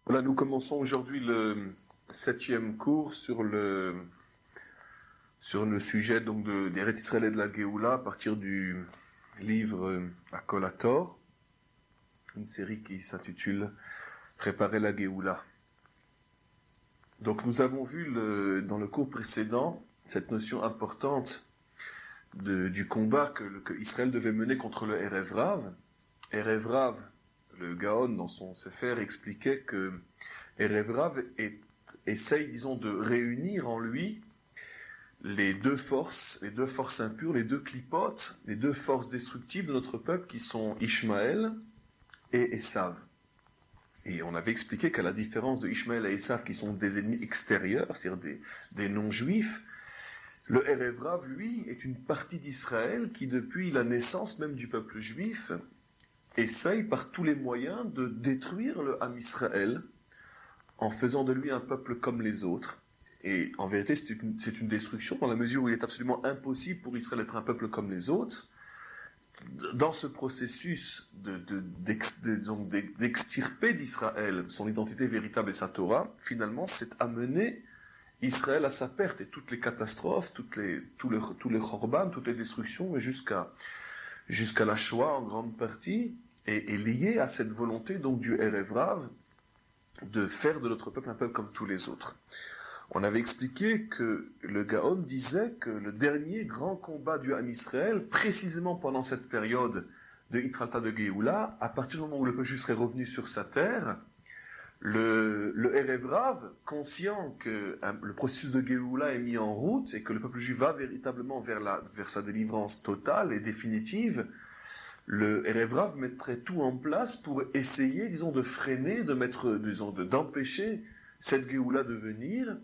Voilà, nous commençons aujourd'hui le 7e cours sur le sujet donc d'Eretz Israël et de la Géoula à partir du livre Akol HaTor, une série qui s'intitule Préparer la Géoula. Donc nous avons vu dans le cours précédent cette notion importante du combat que Israël devait mener contre le Erev Rav. Erev Rav, le Gaon dans son Sefer expliquait que Erev Rav essaye, disons, de réunir en lui les deux forces impures, les deux clipotes, les deux forces destructives de notre peuple qui sont Ishmaël et Esav. Et on avait expliqué qu'à la différence de Ishmaël et Esav, qui sont des ennemis extérieurs, c'est-à-dire des non-juifs, le Erev Rav, lui, est une partie d'Israël qui, depuis la naissance même du peuple juif, essaye par tous les moyens de détruire le Ham Israël en faisant de lui un peuple comme les autres. Et en vérité, c'est une destruction dans la mesure où il est absolument impossible pour Israël d'être un peuple comme les autres. Dans ce processus d'extirper d'Israël son identité véritable et sa Torah, finalement, c'est amener Israël à sa perte et toutes les catastrophes, tous les chorban, toutes les destructions, et jusqu'à la Shoah en grande partie, est liée à cette volonté donc du Erev Rav de faire de notre peuple un peuple comme tous les autres. On avait expliqué que le Gaon disait que le dernier grand combat du Ham Israël, précisément pendant cette période de Itralta de Géoula, à partir du moment où le peuple juif serait revenu sur sa terre, le Erev Rav, conscient que le processus de Géoula est mis en route et que le peuple juif va véritablement vers sa délivrance totale et définitive, le Erev Rav mettrait tout en place pour essayer, disons, de freiner, d'empêcher cette Géoula de venir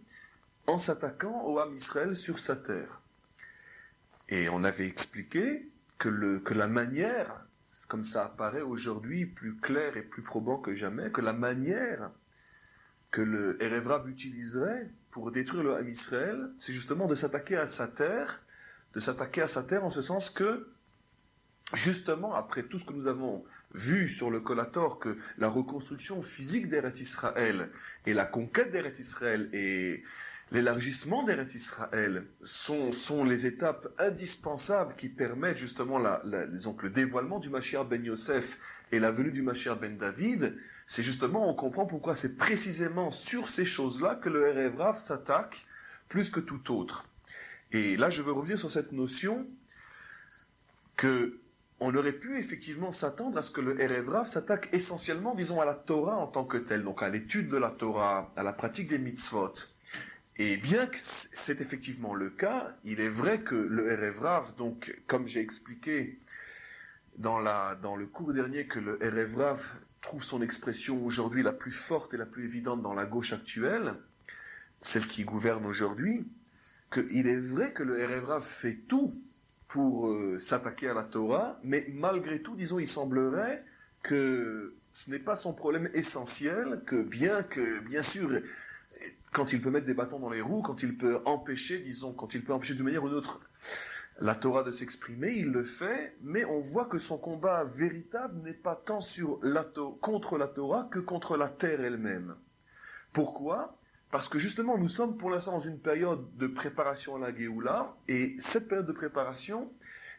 en s'attaquant au Ham Israël sur sa terre. Et on avait expliqué que la manière, comme ça apparaît aujourd'hui plus clair et plus probant que jamais, que la manière que le Erev Rav utiliserait pour détruire le Ham Israël, c'est justement de s'attaquer à sa terre en ce sens que, justement, après tout ce que nous avons vu sur le Kol HaTor, que la reconstruction physique d'Eretz Israël et la conquête d'Eretz Israël et l'élargissement d'Eretz Israël sont les étapes indispensables qui permettent justement disons, le dévoilement du Mashiach ben Yosef et la venue du Mashiach ben David, c'est justement, on comprend pourquoi c'est précisément sur ces choses-là que le Erev Rav s'attaque plus que tout autre. Et là, je veux revenir sur cette notion que on aurait pu effectivement s'attendre à ce que le Erev Rav s'attaque essentiellement, disons, à la Torah en tant que telle, donc à l'étude de la Torah, à la pratique des mitzvot. Et bien que c'est effectivement le cas, il est vrai que le Erev Rav, donc, comme j'ai expliqué dans le cours dernier, que le Erev Rav trouve son expression aujourd'hui la plus forte et la plus évidente dans la gauche actuelle, celle qui gouverne aujourd'hui, qu'il est vrai que le Erev Rav fait tout pour s'attaquer à la Torah, mais malgré tout, disons, il semblerait que ce n'est pas son problème essentiel, que bien sûr, quand il peut mettre des bâtons dans les roues, quand il peut empêcher d'une manière ou d'une autre la Torah de s'exprimer, il le fait, mais on voit que son combat véritable n'est pas tant contre la Torah que contre la terre elle-même. Pourquoi ? Parce que justement, nous sommes pour l'instant dans une période de préparation à la Géoula, et cette période de préparation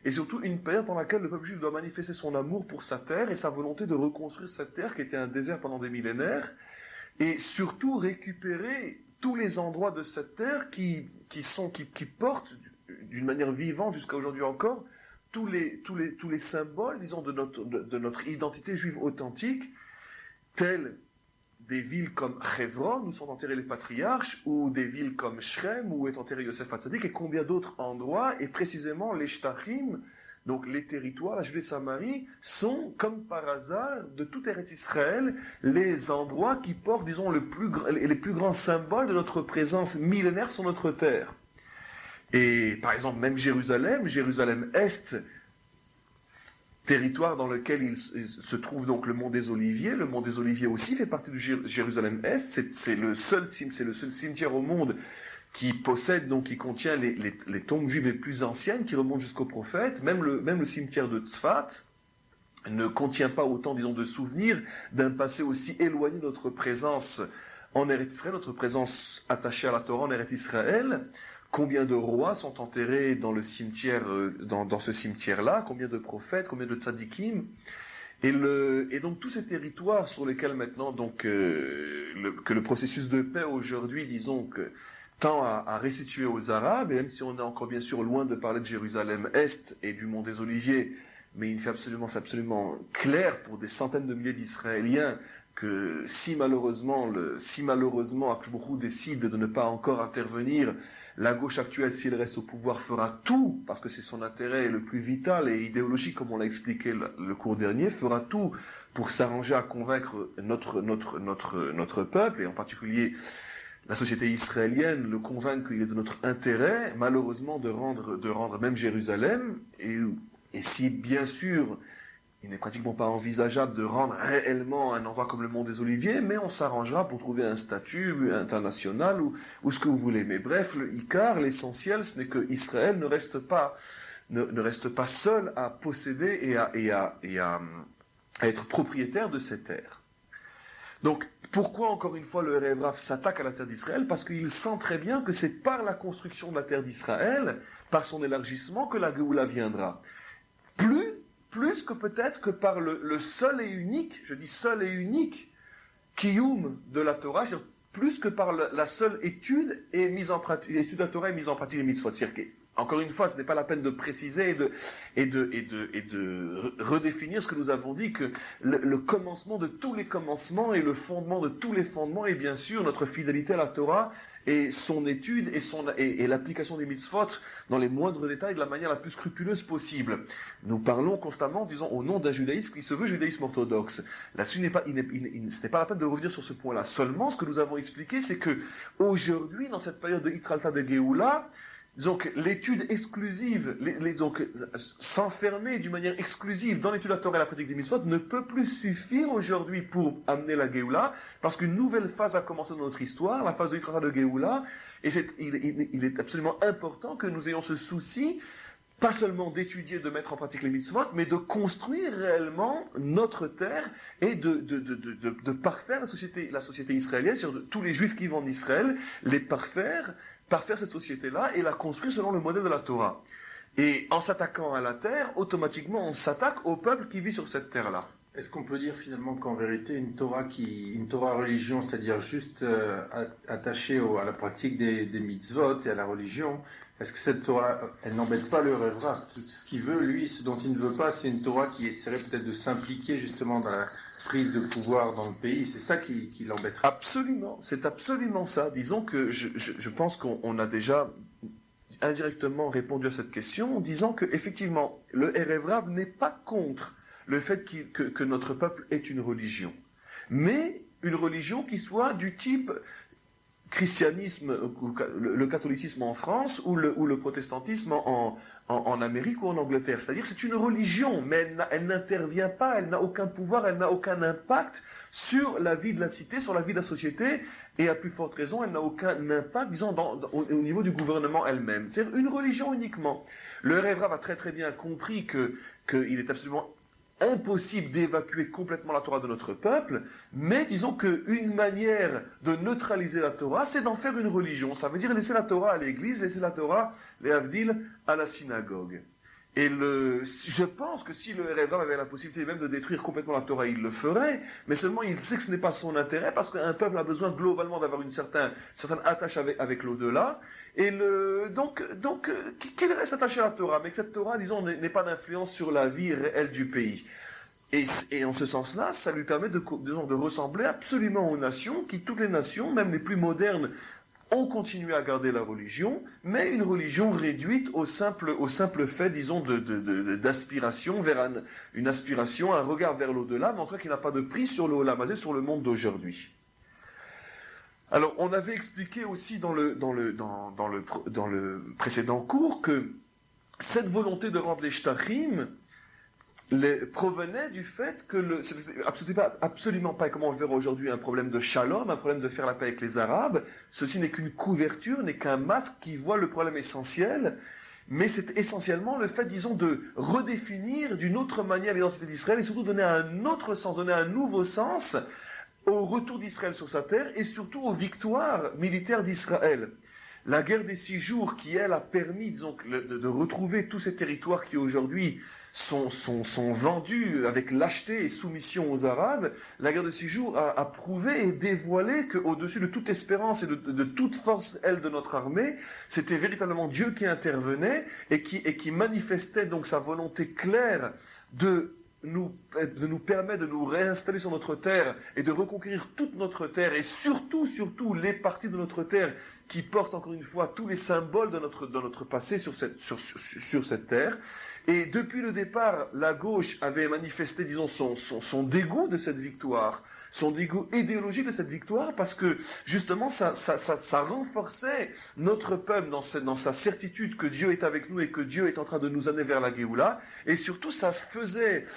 est surtout une période pendant laquelle le peuple juif doit manifester son amour pour sa terre et sa volonté de reconstruire cette terre qui était un désert pendant des millénaires, et surtout récupérer tous les endroits de cette terre qui portent d'une manière vivante jusqu'à aujourd'hui encore tous les symboles, disons, de notre identité juive authentique, tels des villes comme Hebron, où sont enterrés les patriarches, ou des villes comme Shrem, où est enterré Yosef Hatzadik, et combien d'autres endroits, et précisément les Shtachim, donc les territoires, la Judée-Samarie, sont, comme par hasard, de tout Eretz Israël, les endroits qui portent, disons, les plus grands symboles de notre présence millénaire sur notre terre. Et par exemple, même Jérusalem-Est, territoire dans lequel il se trouve donc le mont des Oliviers. Le mont des Oliviers aussi fait partie du Jérusalem-Est. C'est le seul cimetière au monde qui contient les tombes juives les plus anciennes, qui remontent jusqu'aux prophètes. Même le cimetière de Tzfat ne contient pas autant, disons, de souvenirs d'un passé aussi éloigné de notre présence en Eretz Israël, notre présence attachée à la Torah en Eretz Israël. Combien de rois sont enterrés dans le cimetière, dans ce cimetière-là? Combien de prophètes? Combien de tzadikim? Et donc tous ces territoires sur lesquels maintenant que le processus de paix aujourd'hui, disons, que tend à restituer aux Arabes, et même si on est encore bien sûr loin de parler de Jérusalem-Est et du mont des Oliviers, mais c'est absolument clair pour des centaines de milliers d'Israéliens que si malheureusement Akash Baruch Hu décide de ne pas encore intervenir, la gauche actuelle, si elle reste au pouvoir, fera tout, parce que c'est son intérêt le plus vital et idéologique, comme on l'a expliqué le cours dernier, fera tout pour s'arranger à convaincre notre peuple, et en particulier la société israélienne, le convaincre qu'il est de notre intérêt, malheureusement, de rendre même Jérusalem, et si, bien sûr, il n'est pratiquement pas envisageable de rendre réellement un endroit comme le Mont des Oliviers, mais on s'arrangera pour trouver un statut international ou ce que vous voulez. Mais bref, le Icar, l'essentiel, ce n'est que Israël ne reste pas seul à posséder et à être propriétaire de ces terres. Donc, pourquoi, encore une fois, le Erev Rav s'attaque à la terre d'Israël? Parce qu'il sent très bien que c'est par la construction de la terre d'Israël, par son élargissement, que la Géoula viendra. Plus que peut-être que par le seul et unique, je dis seul et unique, kiyum de la Torah, c'est-à-dire plus que par la seule étude et mise en pratique, l'étude de la Torah et mise en pratique des mitzvot. Encore une fois, ce n'est pas la peine de préciser et de redéfinir ce que nous avons dit, que le commencement de tous les commencements et le fondement de tous les fondements est bien sûr notre fidélité à la Torah et son étude et l'application des mitzvot dans les moindres détails de la manière la plus scrupuleuse possible. Nous parlons constamment, disons, au nom d'un judaïsme qui se veut judaïsme orthodoxe. Là-dessus, ce n'est pas la peine de revenir sur ce point-là. Seulement, ce que nous avons expliqué, c'est que aujourd'hui, dans cette période de Itralta de Géoula, donc l'étude exclusive, donc s'enfermer d'une manière exclusive dans l'étude de la Torah et la pratique des mitzvot ne peut plus suffire aujourd'hui pour amener la Géoula, parce qu'une nouvelle phase a commencé dans notre histoire, la phase de l'Itrata de Géoula, et il est absolument important que nous ayons ce souci, pas seulement d'étudier, de mettre en pratique les mitzvot, mais de construire réellement notre terre et de parfaire la société israélienne, sur tous les juifs qui vivent en Israël, les parfaire cette société-là et la construire selon le modèle de la Torah. Et en s'attaquant à la terre, automatiquement on s'attaque au peuple qui vit sur cette terre-là. Est-ce qu'on peut dire finalement qu'en vérité une Torah religion, c'est-à-dire juste attachée à la pratique des mitzvot et à la religion, est-ce que cette Torah, elle n'embête pas le Erev Rav? Ce qu'il veut, lui, ce dont il ne veut pas, c'est une Torah qui essaierait peut-être de s'impliquer justement dans la prise de pouvoir dans le pays. C'est ça qui l'embête. Absolument, c'est absolument ça. Disons que je pense qu'on a déjà indirectement répondu à cette question en disant que effectivement le Erev Rav n'est pas contre le fait que notre peuple ait une religion, mais une religion qui soit du type christianisme, le catholicisme en France ou le protestantisme en Amérique ou en Angleterre. C'est-à-dire c'est une religion, mais elle n'intervient pas, elle n'a aucun pouvoir, elle n'a aucun impact sur la vie de la cité, sur la vie de la société, et à plus forte raison, elle n'a aucun impact, disons, au niveau du gouvernement elle-même. C'est une religion uniquement. Le Erev Rav a très très bien compris qu'il est absolument impossible d'évacuer complètement la Torah de notre peuple, mais disons qu'une manière de neutraliser la Torah, c'est d'en faire une religion. Ça veut dire laisser la Torah à l'église, laisser la Torah, les Havdil, à la synagogue. Et je pense que si le Erev Rav avait la possibilité même de détruire complètement la Torah, il le ferait, mais seulement il sait que ce n'est pas son intérêt, parce qu'un peuple a besoin globalement d'avoir une certaine attache avec l'au-delà, et donc, qu'il reste attaché à la Torah, mais que cette Torah, disons, n'ait pas d'influence sur la vie réelle du pays. Et en ce sens-là, ça lui permet de ressembler absolument aux nations, toutes les nations, même les plus modernes, ont continué à garder la religion, mais une religion réduite au simple fait, disons, d'aspiration vers une aspiration, un regard vers l'au-delà, montrant qu'il n'a pas de prise sur le Olam Hazé, sur le monde d'aujourd'hui. Alors, on avait expliqué aussi dans le précédent cours que cette volonté de rendre les shtachim provenait du fait que c'était absolument pas, comme on le verra aujourd'hui, un problème de shalom, un problème de faire la paix avec les Arabes. Ceci n'est qu'une couverture, n'est qu'un masque qui voit le problème essentiel, mais c'est essentiellement le fait, disons, de redéfinir d'une autre manière l'identité d'Israël et surtout donner un autre sens, donner un nouveau sens au retour d'Israël sur sa terre et surtout aux victoires militaires d'Israël. La guerre des 6 jours qui, elle, a permis, disons, de retrouver tous ces territoires qui aujourd'hui sont vendus avec lâcheté et soumission aux Arabes, la guerre de 6 jours a prouvé et dévoilé qu'au-dessus de toute espérance et de toute force, elle, de notre armée, c'était véritablement Dieu qui intervenait et qui manifestait donc sa volonté claire de nous permettre de nous réinstaller sur notre terre et de reconquérir toute notre terre et surtout les parties de notre terre qui portent encore une fois tous les symboles de notre passé sur cette terre. Et depuis le départ, la gauche avait manifesté, disons, son dégoût de cette victoire, son dégoût idéologique de cette victoire, parce que justement, ça renforçait notre peuple dans sa certitude que Dieu est avec nous et que Dieu est en train de nous amener vers la Géoula. Et surtout, ça faisait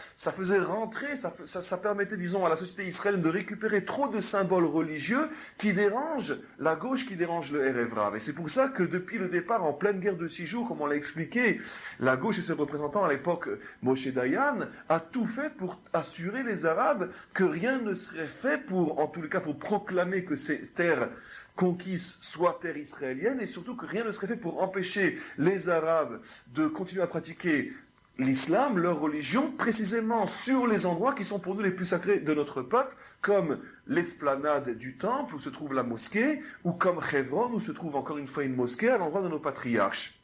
rentrer, ça permettait, disons, à la société israélienne de récupérer trop de symboles religieux qui dérangent la gauche, qui dérangent le Erev Rav. Et c'est pour ça que depuis le départ, en pleine guerre de 6 jours, comme on l'a expliqué, la gauche et ses représentants à l'époque, Moshe Dayan, a tout fait pour assurer les Arabes que rien ne serait fait en tout cas pour proclamer que ces terres conquises soient terres israéliennes et surtout que rien ne serait fait pour empêcher les Arabes de continuer à pratiquer l'islam, leur religion, précisément sur les endroits qui sont pour nous les plus sacrés de notre peuple, comme l'esplanade du temple où se trouve la mosquée, ou comme Hebron où se trouve encore une fois une mosquée à l'endroit de nos patriarches.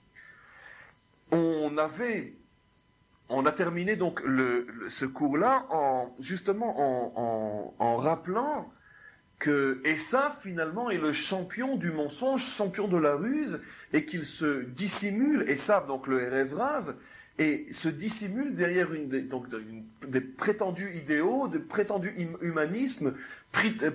On a terminé donc ce cours-là en rappelant que Esav finalement est le champion du mensonge, champion de la ruse, et qu'il se dissimule, Esav donc le Erev Rav, et se dissimule derrière des prétendus idéaux, de prétendus humanismes,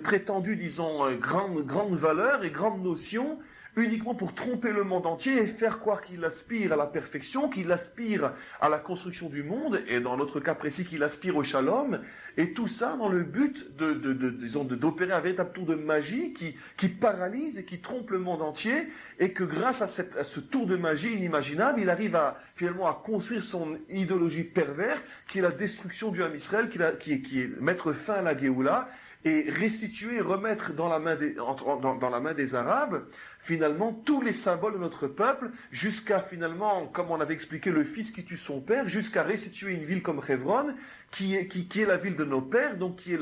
prétendus, disons, grandes valeurs et grandes notions, uniquement pour tromper le monde entier et faire croire qu'il aspire à la perfection, qu'il aspire à la construction du monde, et dans notre cas précis, qu'il aspire au shalom, et tout ça dans le but d'opérer un véritable tour de magie qui paralyse et qui trompe le monde entier, et que grâce à ce tour de magie inimaginable, il arrive finalement à construire son idéologie perverse, qui est la destruction du Ham Israël, qui est mettre fin à la Géoula, et restituer, remettre dans la main des Arabes, finalement, tous les symboles de notre peuple, jusqu'à finalement, comme on avait expliqué, le fils qui tue son père, jusqu'à restituer une ville comme Hebron, qui est la ville de nos pères, donc qui est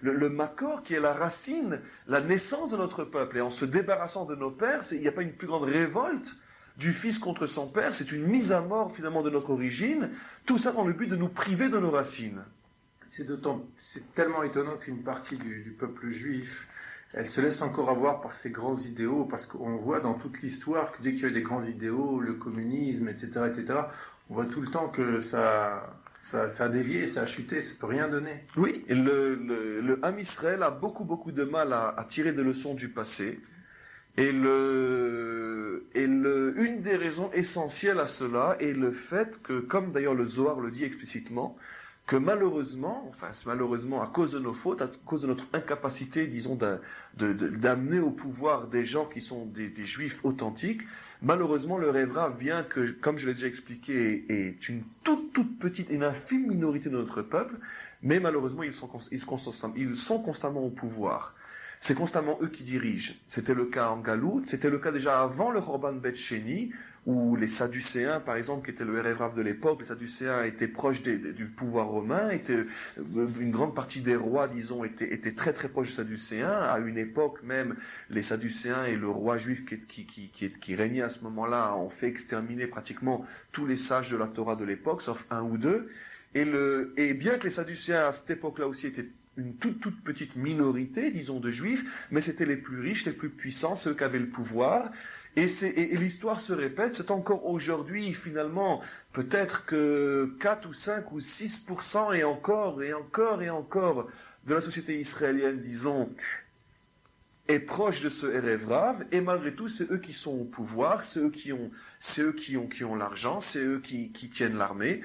le Makor, qui est la racine, la naissance de notre peuple. Et en se débarrassant de nos pères, il n'y a pas une plus grande révolte du fils contre son père, c'est une mise à mort finalement de notre origine, tout ça dans le but de nous priver de nos racines. C'est tellement étonnant qu'une partie du peuple juif, elle se laisse encore avoir par ces grands idéaux, parce qu'on voit dans toute l'histoire que dès qu'il y a eu des grands idéaux, le communisme, etc., on voit tout le temps que ça a dévié, ça a chuté, ça peut rien donner. Oui, et le Ham Israël a beaucoup de mal à tirer des leçons du passé. Et une des raisons essentielles à cela est le fait que, comme d'ailleurs le Zohar le dit explicitement, que malheureusement, à cause de nos fautes, à cause de notre incapacité, disons, d'amener au pouvoir des gens qui sont des juifs authentiques, malheureusement, le Erev Rav, bien que, comme je l'ai déjà expliqué, est une toute petite, une infime minorité de notre peuple, mais malheureusement, ils sont constamment au pouvoir. C'est constamment eux qui dirigent. C'était le cas en Galout, c'était le cas déjà avant le Chorban Bet Sheni, où les Sadducéens, par exemple, qui étaient le Erev Rav de l'époque, les Sadducéens étaient proches du pouvoir romain, une grande partie des rois, disons, étaient très proches des Sadducéens. À une époque même, les Sadducéens et le roi juif qui régnait à ce moment-là ont fait exterminer pratiquement tous les sages de la Torah de l'époque, sauf un ou deux. Et bien que les Sadducéens à cette époque-là aussi étaient une toute petite minorité, disons, de juifs, mais c'était les plus riches, les plus puissants, ceux qui avaient le pouvoir. Et l'histoire se répète, c'est encore aujourd'hui, finalement, peut-être que 4 ou 5 ou 6% et encore de la société israélienne, disons, est proche de ce Erev Rav, et malgré tout, c'est eux qui sont au pouvoir, c'est eux qui ont l'argent, c'est eux qui tiennent l'armée,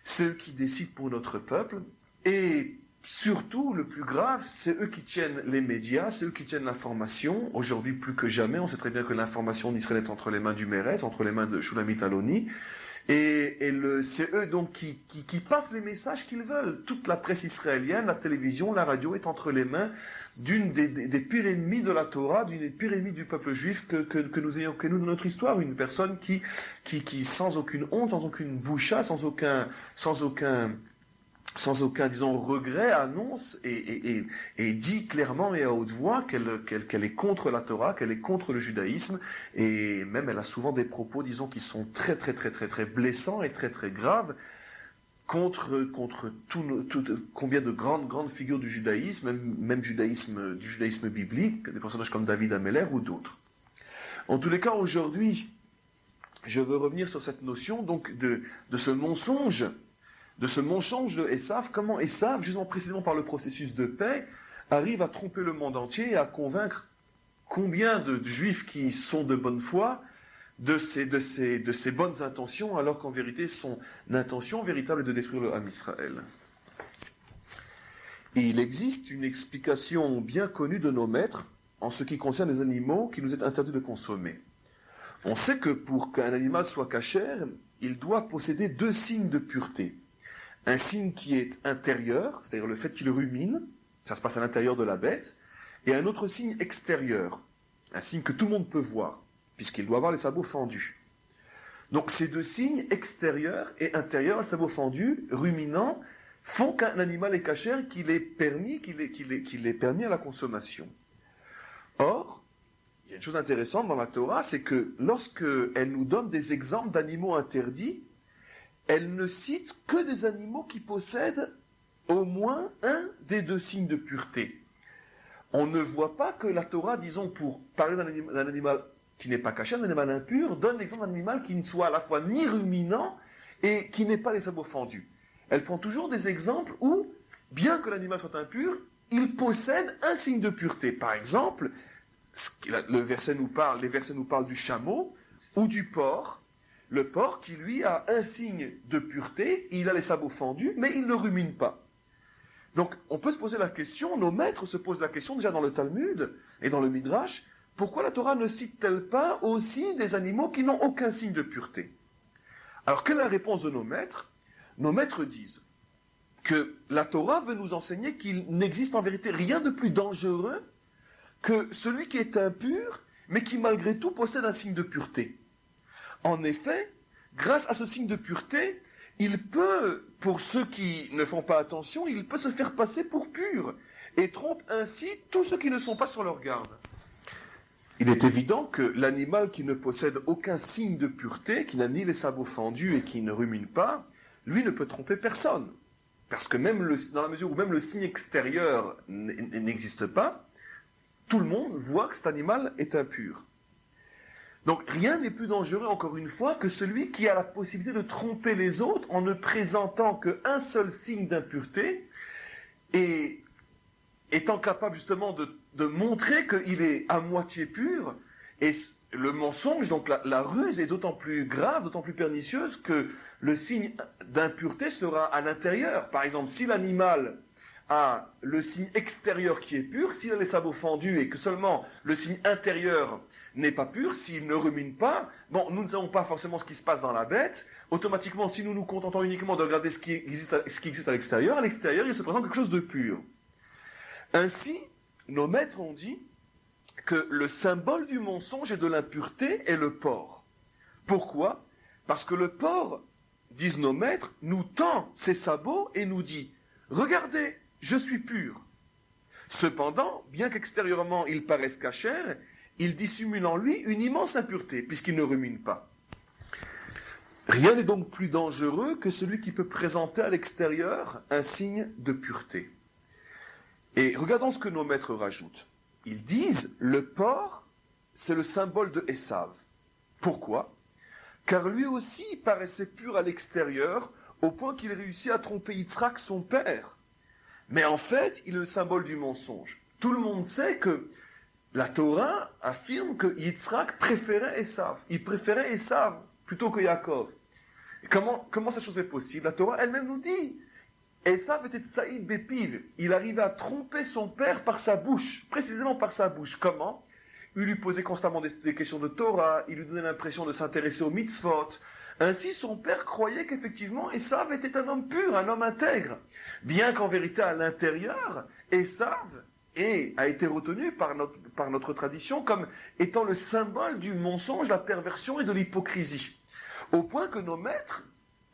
c'est eux qui décident pour notre peuple, et surtout, le plus grave, c'est eux qui tiennent les médias, c'est eux qui tiennent l'information. Aujourd'hui, plus que jamais, on sait très bien que l'information d'Israël est entre les mains du Meretz, entre les mains de Shulamit Aloni. C'est eux donc qui passent les messages qu'ils veulent. Toute la presse israélienne, la télévision, la radio est entre les mains d'une des pires ennemis de la Torah, d'une des pires ennemis du peuple juif que nous ayons connu dans notre histoire. Une personne qui sans aucune honte, sans aucune boucha, sans aucun, disons, regret, annonce et dit clairement et à haute voix qu'elle est contre la Torah, qu'elle est contre le judaïsme, et même elle a souvent des propos, disons, qui sont très, très, très, très, très blessants et très, très graves contre combien de grandes figures du judaïsme, même du judaïsme biblique, des personnages comme David Ameller ou d'autres. En tous les cas, aujourd'hui, je veux revenir sur cette notion, donc, de ce mensonge de Esav, comment Esav, justement précisément par le processus de paix, arrive à tromper le monde entier et à convaincre combien de juifs qui sont de bonne foi de ces bonnes intentions, alors qu'en vérité son intention véritable est de détruire le Ham Israël. Et il existe une explication bien connue de nos maîtres en ce qui concerne les animaux qui nous est interdit de consommer. On sait que pour qu'un animal soit cachère, il doit posséder 2 signes de pureté. Un signe qui est intérieur, c'est-à-dire le fait qu'il rumine, ça se passe à l'intérieur de la bête, et un autre signe extérieur, un signe que tout le monde peut voir, puisqu'il doit avoir les sabots fendus. Donc ces 2 signes, extérieur et intérieur, les sabots fendus, ruminants, font qu'un animal est cachère, qu'il est permis à la consommation. Or, il y a une chose intéressante dans la Torah, c'est que lorsqu'elle nous donne des exemples d'animaux interdits, elle ne cite que des animaux qui possèdent au moins un des 2 signes de pureté. On ne voit pas que la Torah, disons, pour parler d'un animal qui n'est pas caché, un animal impur, donne l'exemple d'un animal qui ne soit à la fois ni ruminant et qui n'ait pas les sabots fendus. Elle prend toujours des exemples où, bien que l'animal soit impur, il possède un signe de pureté. Par exemple, les versets nous parlent du chameau ou du porc. Le porc qui, lui, a un signe de pureté, il a les sabots fendus, mais il ne rumine pas. Donc, on peut se poser la question, nos maîtres se posent la question, déjà dans le Talmud et dans le Midrash, pourquoi la Torah ne cite-t-elle pas aussi des animaux qui n'ont aucun signe de pureté? Alors, quelle est la réponse de nos maîtres? Nos maîtres disent que la Torah veut nous enseigner qu'il n'existe en vérité rien de plus dangereux que celui qui est impur, mais qui malgré tout possède un signe de pureté. En effet, grâce à ce signe de pureté, il peut, pour ceux qui ne font pas attention, il peut se faire passer pour pur et trompe ainsi tous ceux qui ne sont pas sur leur garde. Il est évident que l'animal qui ne possède aucun signe de pureté, qui n'a ni les sabots fendus et qui ne rumine pas, lui ne peut tromper personne. Parce que même dans la mesure où même le signe extérieur n'existe pas, tout le monde voit que cet animal est impur. Donc rien n'est plus dangereux, encore une fois, que celui qui a la possibilité de tromper les autres en ne présentant qu'un seul signe d'impureté et étant capable justement de montrer qu'il est à moitié pur. Et le mensonge, donc la ruse, est d'autant plus grave, d'autant plus pernicieuse que le signe d'impureté sera à l'intérieur. Par exemple, si l'animal a le signe extérieur qui est pur, s'il a les sabots fendus et que seulement le signe intérieur n'est pas pur, s'il ne rumine pas, bon, nous ne savons pas forcément ce qui se passe dans la bête. Automatiquement, si nous nous contentons uniquement de regarder ce qui existe à l'extérieur, il se présente quelque chose de pur. Ainsi, nos maîtres ont dit que le symbole du mensonge et de l'impureté est le porc. Pourquoi? Parce que le porc, disent nos maîtres, nous tend ses sabots et nous dit « Regardez, je suis pur ». Cependant, bien qu'extérieurement il paraisse cachère, il dissimule en lui une immense impureté, puisqu'il ne rumine pas. Rien n'est donc plus dangereux que celui qui peut présenter à l'extérieur un signe de pureté. Et regardons ce que nos maîtres rajoutent. Ils disent, le porc, c'est le symbole de Esav. Pourquoi? Car lui aussi paraissait pur à l'extérieur, au point qu'il réussit à tromper Yitzhak, son père. Mais en fait, il est le symbole du mensonge. Tout le monde sait que la Torah affirme que Yitzhak préférait Esav. Il préférait Esav plutôt que Yaakov. Et comment cette chose est possible? La Torah elle-même nous dit, Esav était Tsaïd Bepiv. Il arrivait à tromper son père par sa bouche, précisément par sa bouche. Comment? Il lui posait constamment des questions de Torah, il lui donnait l'impression de s'intéresser aux mitzvot. Ainsi, son père croyait qu'effectivement, Esav était un homme pur, un homme intègre. Bien qu'en vérité, à l'intérieur, Esav a été retenu par notre tradition comme étant le symbole du mensonge, de la perversion et de l'hypocrisie. Au point que nos maîtres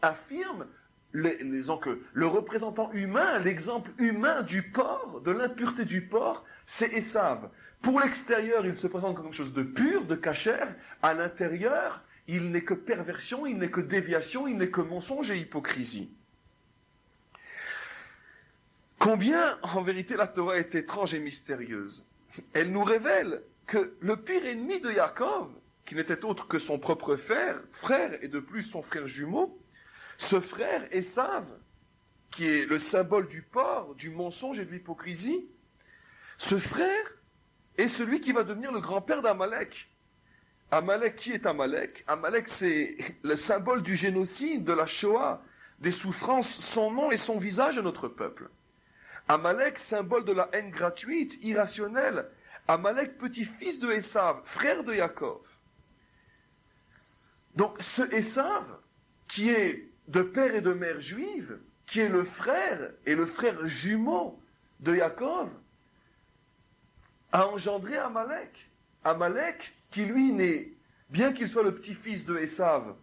affirment que le représentant humain, l'exemple humain du porc, de l'impureté du porc, c'est Esav. Pour l'extérieur, il se présente comme quelque chose de pur, de cachère. À l'intérieur, il n'est que perversion, il n'est que déviation, il n'est que mensonge et hypocrisie. Combien, en vérité, la Torah est étrange et mystérieuse. Elle nous révèle que le pire ennemi de Yaakov, qui n'était autre que son propre frère et de plus son frère jumeau, ce frère Esav, qui est le symbole du porc, du mensonge et de l'hypocrisie, ce frère est celui qui va devenir le grand-père d'Amalek. Amalek, qui est Amalek? Amalek, c'est le symbole du génocide, de la Shoah, des souffrances, son nom et son visage à notre peuple. Amalek, symbole de la haine gratuite, irrationnelle. Amalek, petit-fils de Esav, frère de Yaakov. Donc ce Esav, qui est de père et de mère juive, qui est le frère et le frère jumeau de Yaakov, a engendré Amalek. Amalek, qui lui n'est, bien qu'il soit le petit-fils de Esav,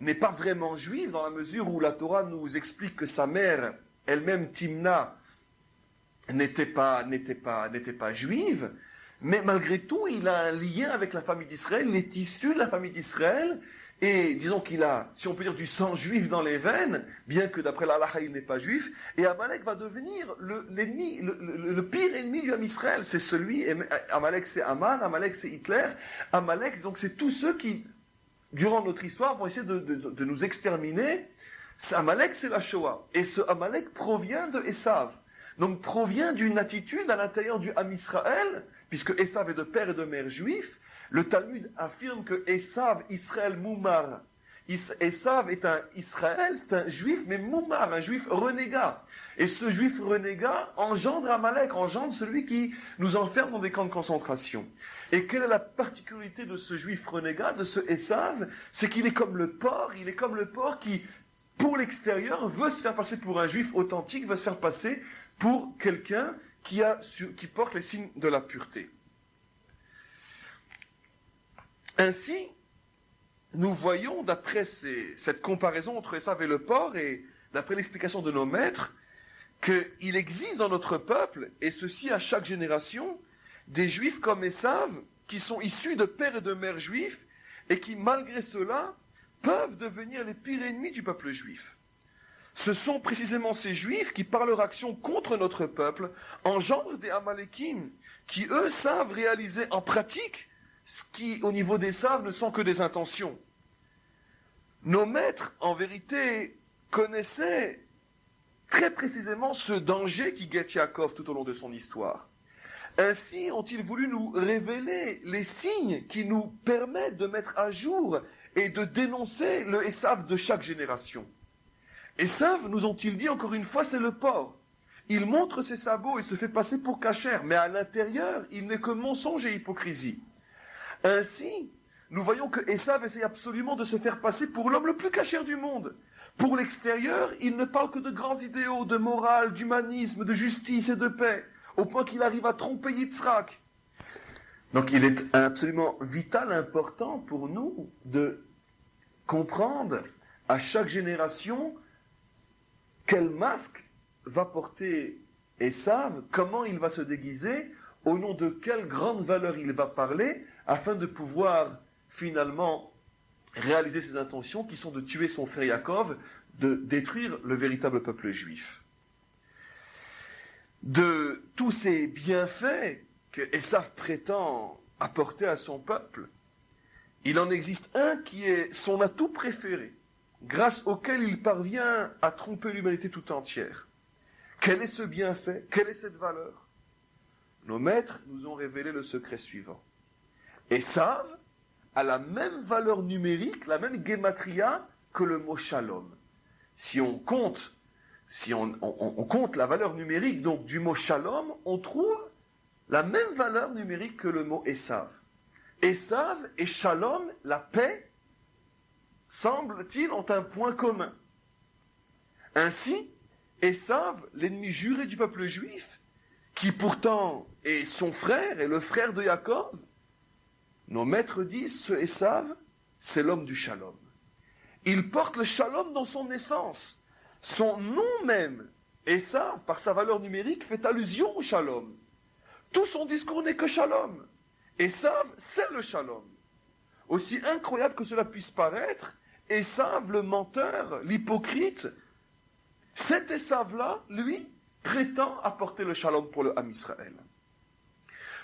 n'est pas vraiment juif dans la mesure où la Torah nous explique que sa mère, elle-même Timna, n'était pas juive, mais malgré tout, il a un lien avec la famille d'Israël, il est issu de la famille d'Israël, et disons qu'il a, si on peut dire, du sang juif dans les veines, bien que d'après la halakha, il n'est pas juif, et Amalek va devenir l'ennemi, le pire ennemi du Ham Israël. C'est celui, Amalek c'est Aman, Amalek c'est Hitler, Amalek, donc c'est tous ceux qui, durant notre histoire, vont essayer de nous exterminer. Amalek c'est la Shoah, et ce Amalek provient de Esav, donc provient d'une attitude à l'intérieur du Ham Israël, puisque Esav est de père et de mère juif. Le Talmud affirme que Esav, Israël Moumar, Esav est un Israël, c'est un juif, mais Moumar, un juif renégat. Et ce juif renégat engendre Amalek, engendre celui qui nous enferme dans des camps de concentration. Et quelle est la particularité de ce juif renégat, de ce Esav? C'est qu'il est comme le porc, il est comme le porc qui, pour l'extérieur, veut se faire passer pour un juif authentique, veut se faire passer pour quelqu'un qui porte les signes de la pureté. Ainsi, nous voyons, d'après cette comparaison entre Esav et le porc, et d'après l'explication de nos maîtres, qu'il existe dans notre peuple, et ceci à chaque génération, des juifs comme Esav, qui sont issus de pères et de mères juifs, et qui, malgré cela, peuvent devenir les pires ennemis du peuple juif. Ce sont précisément ces juifs qui, par leur action contre notre peuple, engendrent des Amalekim, qui, eux, savent réaliser en pratique ce qui, au niveau des Esav, ne sont que des intentions. Nos maîtres, en vérité, connaissaient très précisément ce danger qui guette Yaakov tout au long de son histoire. Ainsi ont-ils voulu nous révéler les signes qui nous permettent de mettre à jour et de dénoncer le Esav de chaque génération. Esav, nous ont-ils dit encore une fois, c'est le porc. Il montre ses sabots et se fait passer pour cachère, mais à l'intérieur, il n'est que mensonge et hypocrisie. Ainsi, nous voyons que Esav essaie absolument de se faire passer pour l'homme le plus cachère du monde. Pour l'extérieur, il ne parle que de grands idéaux, de morale, d'humanisme, de justice et de paix, au point qu'il arrive à tromper Yitzhak. Donc il est absolument vital, important pour nous de comprendre à chaque génération quel masque va porter Esav, comment il va se déguiser, au nom de quelle grande valeur il va parler, afin de pouvoir finalement réaliser ses intentions qui sont de tuer son frère Yaakov, de détruire le véritable peuple juif. De tous ces bienfaits que Esav prétend apporter à son peuple, il en existe un qui est son atout préféré, grâce auquel il parvient à tromper l'humanité tout entière. Quel est ce bienfait? Quelle est cette valeur? Nos maîtres nous ont révélé le secret suivant. Esav a la même valeur numérique, la même gematria que le mot shalom. Si on compte si on compte la valeur numérique donc du mot shalom, on trouve la même valeur numérique que le mot Esav. Esav et shalom, la paix, semble-t-il, ont un point commun. Ainsi, Esav, l'ennemi juré du peuple juif, qui pourtant est son frère et le frère de Jacob, nos maîtres disent, ce Esav, c'est l'homme du shalom. Il porte le shalom dans son essence. Son nom même, Esav, par sa valeur numérique, fait allusion au shalom. Tout son discours n'est que shalom. Esav, c'est le shalom. Aussi incroyable que cela puisse paraître, Esav, le menteur, l'hypocrite, cet Esav-là, lui, prétend apporter le shalom pour le Ham Israël.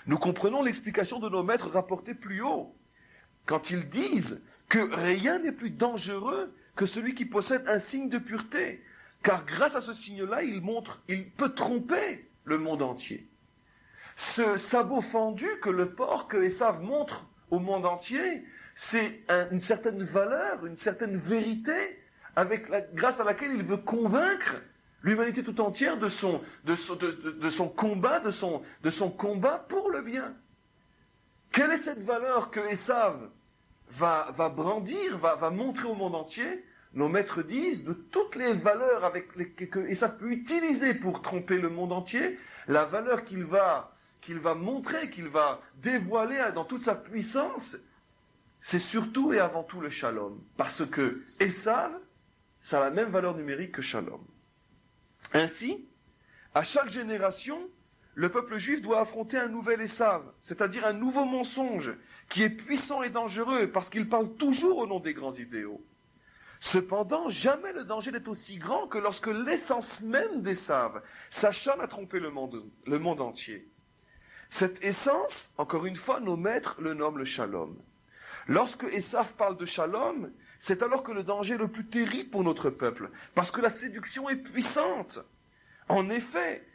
Nous comprenons l'explication de nos maîtres rapportée plus haut, quand ils disent que rien n'est plus dangereux que celui qui possède un signe de pureté, car grâce à ce signe-là, il peut tromper le monde entier. Ce sabot fendu que le porc, que Esav montre au monde entier, c'est une certaine valeur, une certaine vérité, grâce à laquelle il veut convaincre l'humanité tout entière de son combat pour le bien. Quelle est cette valeur que Esav va brandir, va montrer au monde entier? Nos maîtres disent, de toutes les valeurs que Esav peut utiliser pour tromper le monde entier, la valeur qu'il va montrer, qu'il va dévoiler dans toute sa puissance, c'est surtout et avant tout le shalom. Parce que Esav, ça a la même valeur numérique que shalom. Ainsi, à chaque génération, le peuple juif doit affronter un nouvel Esav, c'est-à-dire un nouveau mensonge, qui est puissant et dangereux, parce qu'il parle toujours au nom des grands idéaux. Cependant, jamais le danger n'est aussi grand que lorsque l'essence même d'Esav s'acharne à tromper le monde entier. Cette essence, encore une fois, nos maîtres le nomment le shalom. Lorsque Esav parle de shalom, c'est alors que le danger est le plus terrible pour notre peuple, parce que la séduction est puissante. En effet,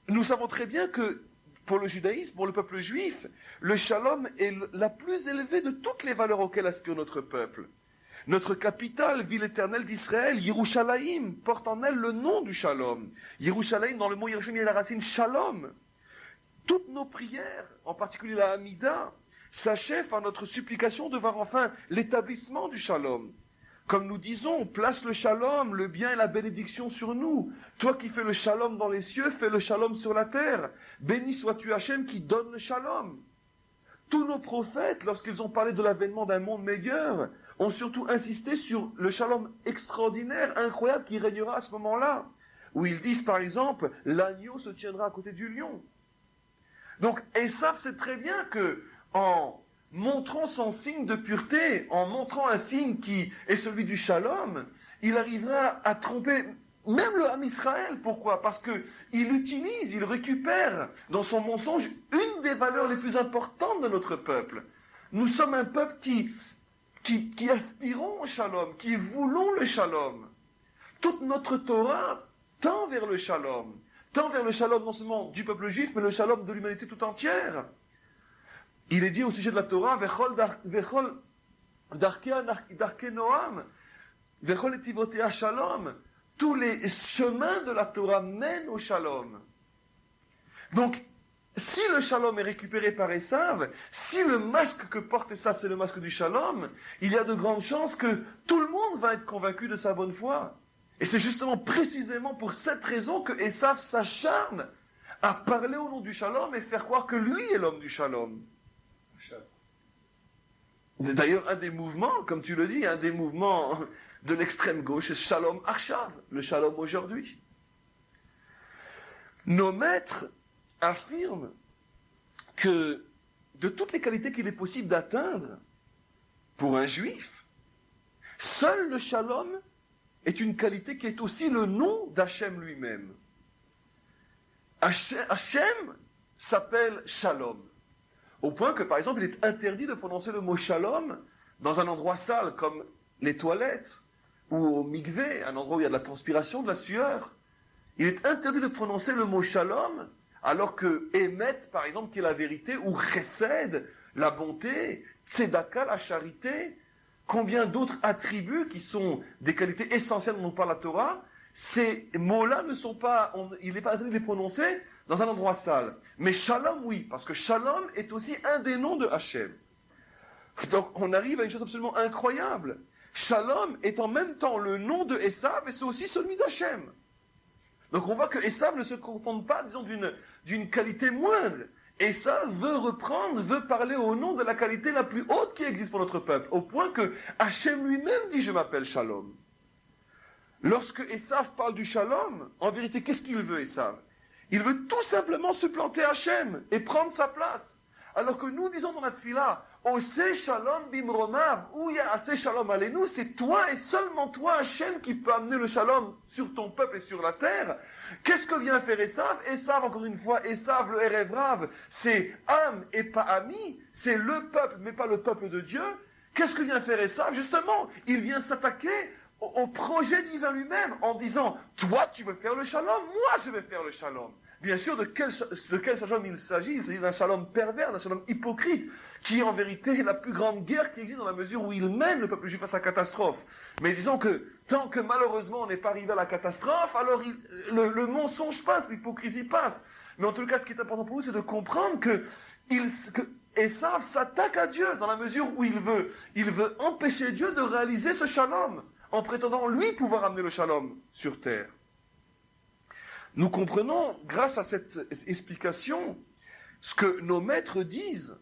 nous savons très bien que pour le judaïsme, pour le peuple juif, le shalom est la plus élevée de toutes les valeurs auxquelles aspire notre peuple. Notre capitale, ville éternelle d'Israël, Yerushalayim, porte en elle le nom du shalom. Yerushalayim, dans le mot Yerushalayim, il y a la racine shalom. Toutes nos prières, en particulier la Hamida, s'achèvent à notre supplication de voir enfin l'établissement du shalom. Comme nous disons, place le shalom, le bien et la bénédiction sur nous. Toi qui fais le shalom dans les cieux, fais le shalom sur la terre. Béni sois-tu Hachem qui donne le shalom. Tous nos prophètes, lorsqu'ils ont parlé de l'avènement d'un monde meilleur, ont surtout insisté sur le shalom extraordinaire, incroyable, qui régnera à ce moment-là. Où ils disent par exemple, l'agneau se tiendra à côté du lion. Donc Esav sait très bien que, en montrant son signe de pureté, en montrant un signe qui est celui du shalom, il arrivera à tromper même le Ham Israël. Pourquoi? Parce qu'il récupère dans son mensonge une des valeurs les plus importantes de notre peuple. Nous sommes un peuple qui aspirons au shalom, qui voulons le shalom. Toute notre Torah tend vers le shalom non seulement du peuple juif, mais le shalom de l'humanité tout entière. Il est dit au sujet de la Torah, Vechol darkei Noam, Vechol etivotea shalom. Tous les chemins de la Torah mènent au shalom. Donc, si le shalom est récupéré par Esav, si le masque que porte Esav, c'est le masque du shalom, il y a de grandes chances que tout le monde va être convaincu de sa bonne foi. Et c'est justement précisément pour cette raison que Esav s'acharne à parler au nom du shalom et faire croire que lui est l'homme du shalom. D'ailleurs, un des mouvements, comme tu le dis, un des mouvements de l'extrême gauche, c'est Shalom Achav, le shalom aujourd'hui. Nos maîtres affirment que de toutes les qualités qu'il est possible d'atteindre pour un juif, seul le shalom est une qualité qui est aussi le nom d'Hachem lui-même. Hachem s'appelle Shalom. Au point que, par exemple, il est interdit de prononcer le mot shalom dans un endroit sale comme les toilettes ou au mikvé, un endroit où il y a de la transpiration, de la sueur. Il est interdit de prononcer le mot shalom, alors que Emet, par exemple, qui est la vérité, ou chesed, la bonté, tzedaka, la charité, combien d'autres attributs qui sont des qualités essentielles dont parle la Torah, ces mots-là ne sont pas, il n'est pas interdit de les prononcer dans un endroit sale. Mais Shalom, oui, parce que Shalom est aussi un des noms de Hachem. Donc on arrive à une chose absolument incroyable. Shalom est en même temps le nom de Esav et c'est aussi celui d'Hachem. Donc on voit que Esav ne se contente pas, disons, d'une qualité moindre. Esav veut parler au nom de la qualité la plus haute qui existe pour notre peuple, au point que Hachem lui-même dit « je m'appelle Shalom ». Lorsque Esav parle du Shalom, en vérité, qu'est-ce qu'il veut, Esav? Il veut tout simplement supplanter Hachem et prendre sa place. Alors que nous disons dans la tfila, Ose Shalom Bimromav, ou ya Ase Shalom Aleinu, c'est toi et seulement toi, Hachem, qui peut amener le Shalom sur ton peuple et sur la terre. Qu'est-ce que vient faire Esav? Esav, encore une fois, Esav, le Erev Rav, c'est Am et pas Ami, c'est le peuple, mais pas le peuple de Dieu. Qu'est-ce que vient faire Esav? Justement, il vient s'attaquer au projet divin lui-même, en disant, toi tu veux faire le Shalom, moi je vais faire le Shalom. Bien sûr, de quel shalom il s'agit? Il s'agit d'un shalom pervers, d'un shalom hypocrite, qui est en vérité la plus grande guerre qui existe dans la mesure où il mène le peuple juif à sa catastrophe. Mais disons que tant que malheureusement on n'est pas arrivé à la catastrophe, alors le mensonge passe, l'hypocrisie passe. Mais en tout cas, ce qui est important pour nous, c'est de comprendre que Esav s'attaque à Dieu dans la mesure où il veut empêcher Dieu de réaliser ce shalom, en prétendant lui pouvoir amener le shalom sur terre. Nous comprenons, grâce à cette explication, ce que nos maîtres disent,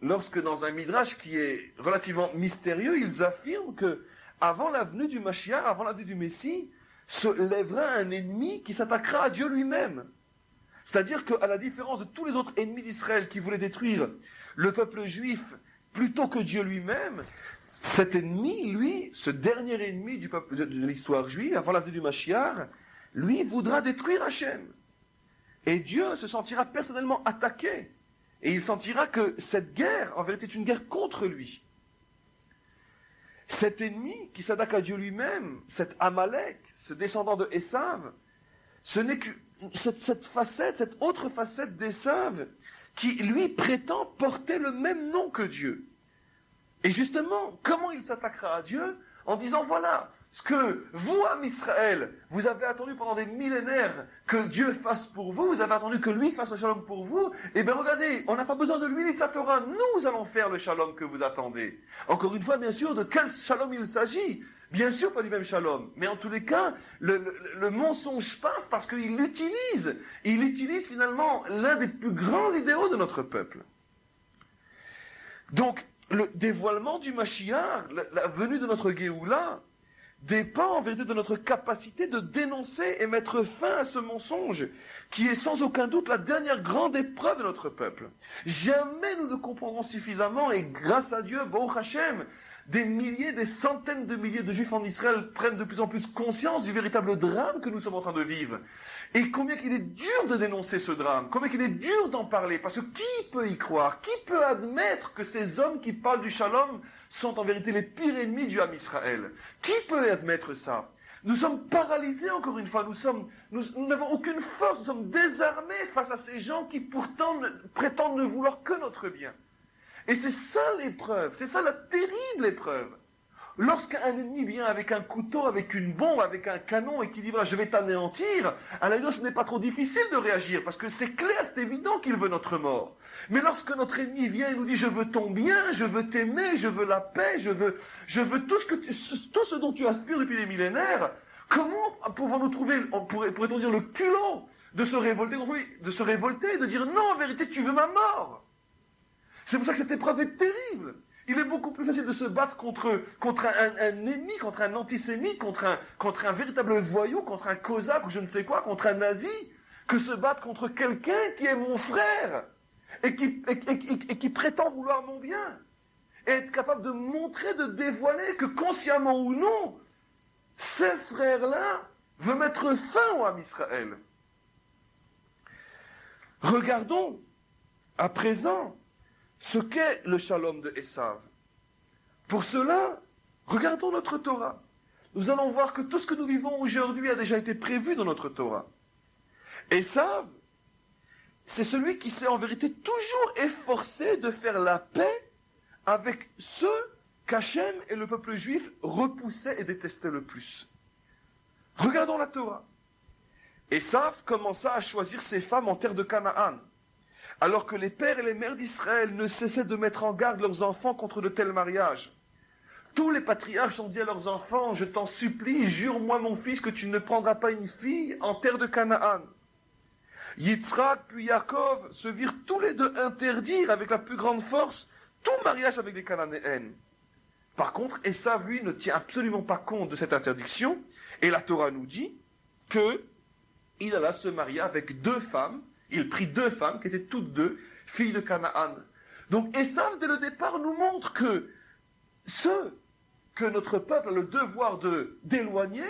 lorsque dans un midrash qui est relativement mystérieux, ils affirment que avant la venue du Mashiach, avant la venue du Messie, se lèvera un ennemi qui s'attaquera à Dieu lui-même. C'est-à-dire qu'à la différence de tous les autres ennemis d'Israël qui voulaient détruire le peuple juif plutôt que Dieu lui-même, cet ennemi, lui, ce dernier ennemi du peuple, de l'histoire juive, avant la venue du Mashiach, lui voudra détruire Hachem. Et Dieu se sentira personnellement attaqué. Et il sentira que cette guerre, en vérité, est une guerre contre lui. Cet ennemi qui s'attaque à Dieu lui-même, cet Amalek, ce descendant de Esav, ce n'est que cette autre facette d'Esav qui, lui, prétend porter le même nom que Dieu. Et justement, comment il s'attaquera à Dieu? En disant, voilà, ce que vous, âme Israël, vous avez attendu pendant des millénaires que Dieu fasse pour vous, vous avez attendu que lui fasse le shalom pour vous, et bien regardez, on n'a pas besoin de lui ni de sa Torah, nous allons faire le shalom que vous attendez. Encore une fois, bien sûr, de quel shalom il s'agit? Bien sûr, pas du même shalom, mais en tous les cas, le mensonge passe parce qu'il utilise finalement l'un des plus grands idéaux de notre peuple. Donc, le dévoilement du Mashiach, la venue de notre Géoula, dépend en vérité de notre capacité de dénoncer et mettre fin à ce mensonge, qui est sans aucun doute la dernière grande épreuve de notre peuple. Jamais nous ne comprendrons suffisamment, et grâce à Dieu, Baruch Hashem, des milliers, des centaines de milliers de Juifs en Israël prennent de plus en plus conscience du véritable drame que nous sommes en train de vivre. Et combien qu'il est dur de dénoncer ce drame, combien qu'il est dur d'en parler, parce que qui peut y croire? Qui peut admettre que ces hommes qui parlent du shalom sont en vérité les pires ennemis du Ham Israël? Qui peut admettre ça? Nous sommes paralysés encore une fois, nous n'avons aucune force, nous sommes désarmés face à ces gens qui pourtant prétendent ne vouloir que notre bien. Et c'est ça l'épreuve, c'est ça la terrible épreuve. Lorsqu'un ennemi vient avec un couteau, avec une bombe, avec un canon et qui dit voilà je vais t'anéantir, à la rigueur ce n'est pas trop difficile de réagir parce que c'est clair, c'est évident qu'il veut notre mort. Mais lorsque notre ennemi vient et nous dit je veux ton bien, je veux t'aimer, je veux la paix, je veux tout ce dont tu aspires depuis des millénaires, comment pouvons-nous trouver, pourrait-on dire le culot de se révolter et de dire non en vérité tu veux ma mort? C'est pour ça que cette épreuve est terrible. Il est beaucoup plus facile de se battre contre un ennemi, contre un antisémite, contre un véritable voyou, contre un cosaque ou je ne sais quoi, contre un nazi, que se battre contre quelqu'un qui est mon frère et qui prétend vouloir mon bien. Et être capable de montrer, de dévoiler que consciemment ou non, ces frères-là veulent mettre fin au Ham Israël. Regardons à présent ce qu'est le shalom de Esav. Pour cela, regardons notre Torah. Nous allons voir que tout ce que nous vivons aujourd'hui a déjà été prévu dans notre Torah. Esav, c'est celui qui s'est en vérité toujours efforcé de faire la paix avec ceux qu'Hachem et le peuple juif repoussaient et détestaient le plus. Regardons la Torah. Esav commença à choisir ses femmes en terre de Canaan, alors que les pères et les mères d'Israël ne cessaient de mettre en garde leurs enfants contre de tels mariages. Tous les patriarches ont dit à leurs enfants, je t'en supplie, jure-moi mon fils que tu ne prendras pas une fille en terre de Canaan. Yitzhak puis Yaakov se virent tous les deux interdire avec la plus grande force tout mariage avec des Cananéennes. Par contre, Esav, lui, ne tient absolument pas compte de cette interdiction, et la Torah nous dit que il alla se marier avec 2 femmes, il prit 2 femmes qui étaient toutes 2 filles de Canaan. Donc Esav, dès le départ, nous montre que ceux que notre peuple a le devoir d'éloigner,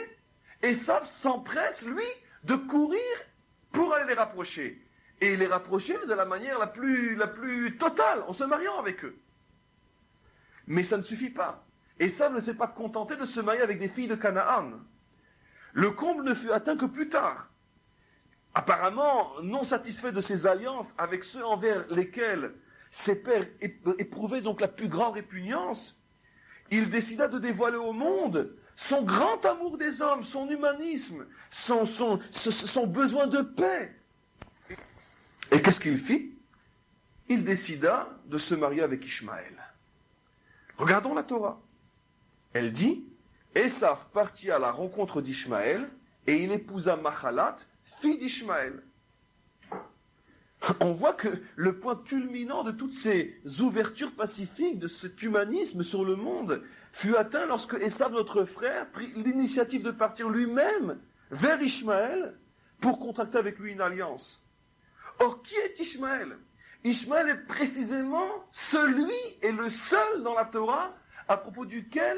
Esav s'empresse, lui, de courir pour aller les rapprocher. Et les rapprocher de la manière la plus totale, en se mariant avec eux. Mais ça ne suffit pas. Esav ne s'est pas contenté de se marier avec des filles de Canaan. Le comble ne fut atteint que plus tard. Apparemment, non satisfait de ses alliances avec ceux envers lesquels ses pères éprouvaient donc la plus grande répugnance, il décida de dévoiler au monde son grand amour des hommes, son humanisme, son besoin de paix. Et qu'est-ce qu'il fit? Il décida de se marier avec Ishmaël. Regardons la Torah. Elle dit, Esav partit à la rencontre d'Ishmaël et il épousa Machalat, fille d'Ishmaël. On voit que le point culminant de toutes ces ouvertures pacifiques, de cet humanisme sur le monde, fut atteint lorsque Esav, notre frère, prit l'initiative de partir lui-même vers Ishmaël pour contracter avec lui une alliance. Or, qui est Ishmaël? Ishmaël est précisément celui et le seul dans la Torah à propos duquel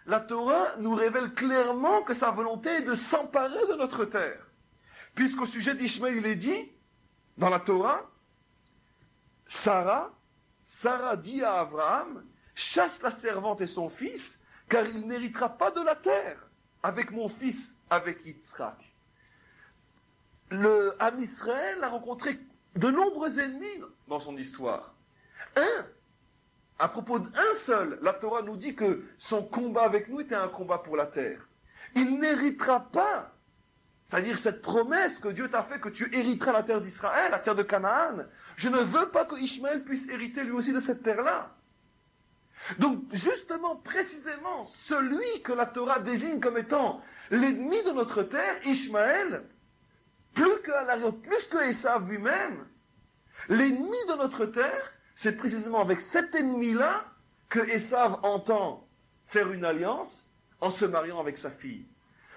la Torah nous révèle clairement que sa volonté est de s'emparer de notre terre. Puisqu'au sujet d'Ishmaël, il est dit, dans la Torah, Sarah dit à Abraham, chasse la servante et son fils, car il n'héritera pas de la terre avec mon fils, avec Yitzhak. Le Ham Israël a rencontré de nombreux ennemis dans son histoire. À propos d'un seul, la Torah nous dit que son combat avec nous était un combat pour la terre. Il n'héritera pas, c'est-à-dire cette promesse que Dieu t'a fait que tu hériteras la terre d'Israël, la terre de Canaan. Je ne veux pas que Ishmaël puisse hériter lui aussi de cette terre-là. Donc justement, précisément, celui que la Torah désigne comme étant l'ennemi de notre terre, Ishmaël, plus que Esav lui-même, l'ennemi de notre terre, c'est précisément avec cet ennemi-là que Esav entend faire une alliance en se mariant avec sa fille.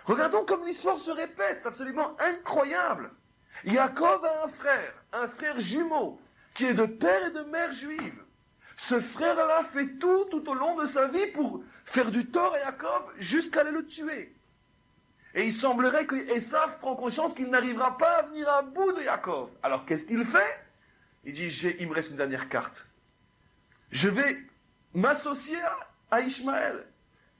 Regardons comme l'histoire se répète, c'est absolument incroyable. Yaakov a un frère jumeau, qui est de père et de mère juive. Ce frère-là fait tout au long de sa vie pour faire du tort à Yaakov jusqu'à aller le tuer. Et il semblerait que Esav prend conscience qu'il n'arrivera pas à venir à bout de Yaakov. Alors qu'est-ce qu'il fait? Il dit, il me reste une dernière carte. Je vais m'associer à Ishmaël.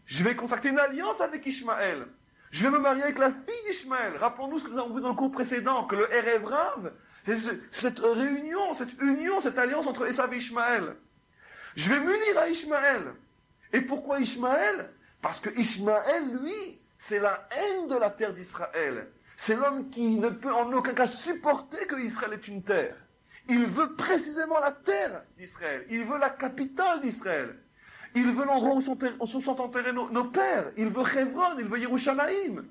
Je vais contracter une alliance avec Ishmaël. Je vais me marier avec la fille d'Ishmaël. Rappelons-nous ce que nous avons vu dans le cours précédent, que le Erev Rav, c'est cette réunion, cette union, cette alliance entre Esav et Ishmaël. Je vais m'unir à Ishmaël. Et pourquoi Ishmaël? Parce que Ishmaël, lui, c'est la haine de la terre d'Israël. C'est l'homme qui ne peut en aucun cas supporter que Israël est une terre. Il veut précisément la terre d'Israël. Il veut la capitale d'Israël. Il veut l'endroit où sont enterrés nos pères. Il veut Hebron, il veut Yerushalayim.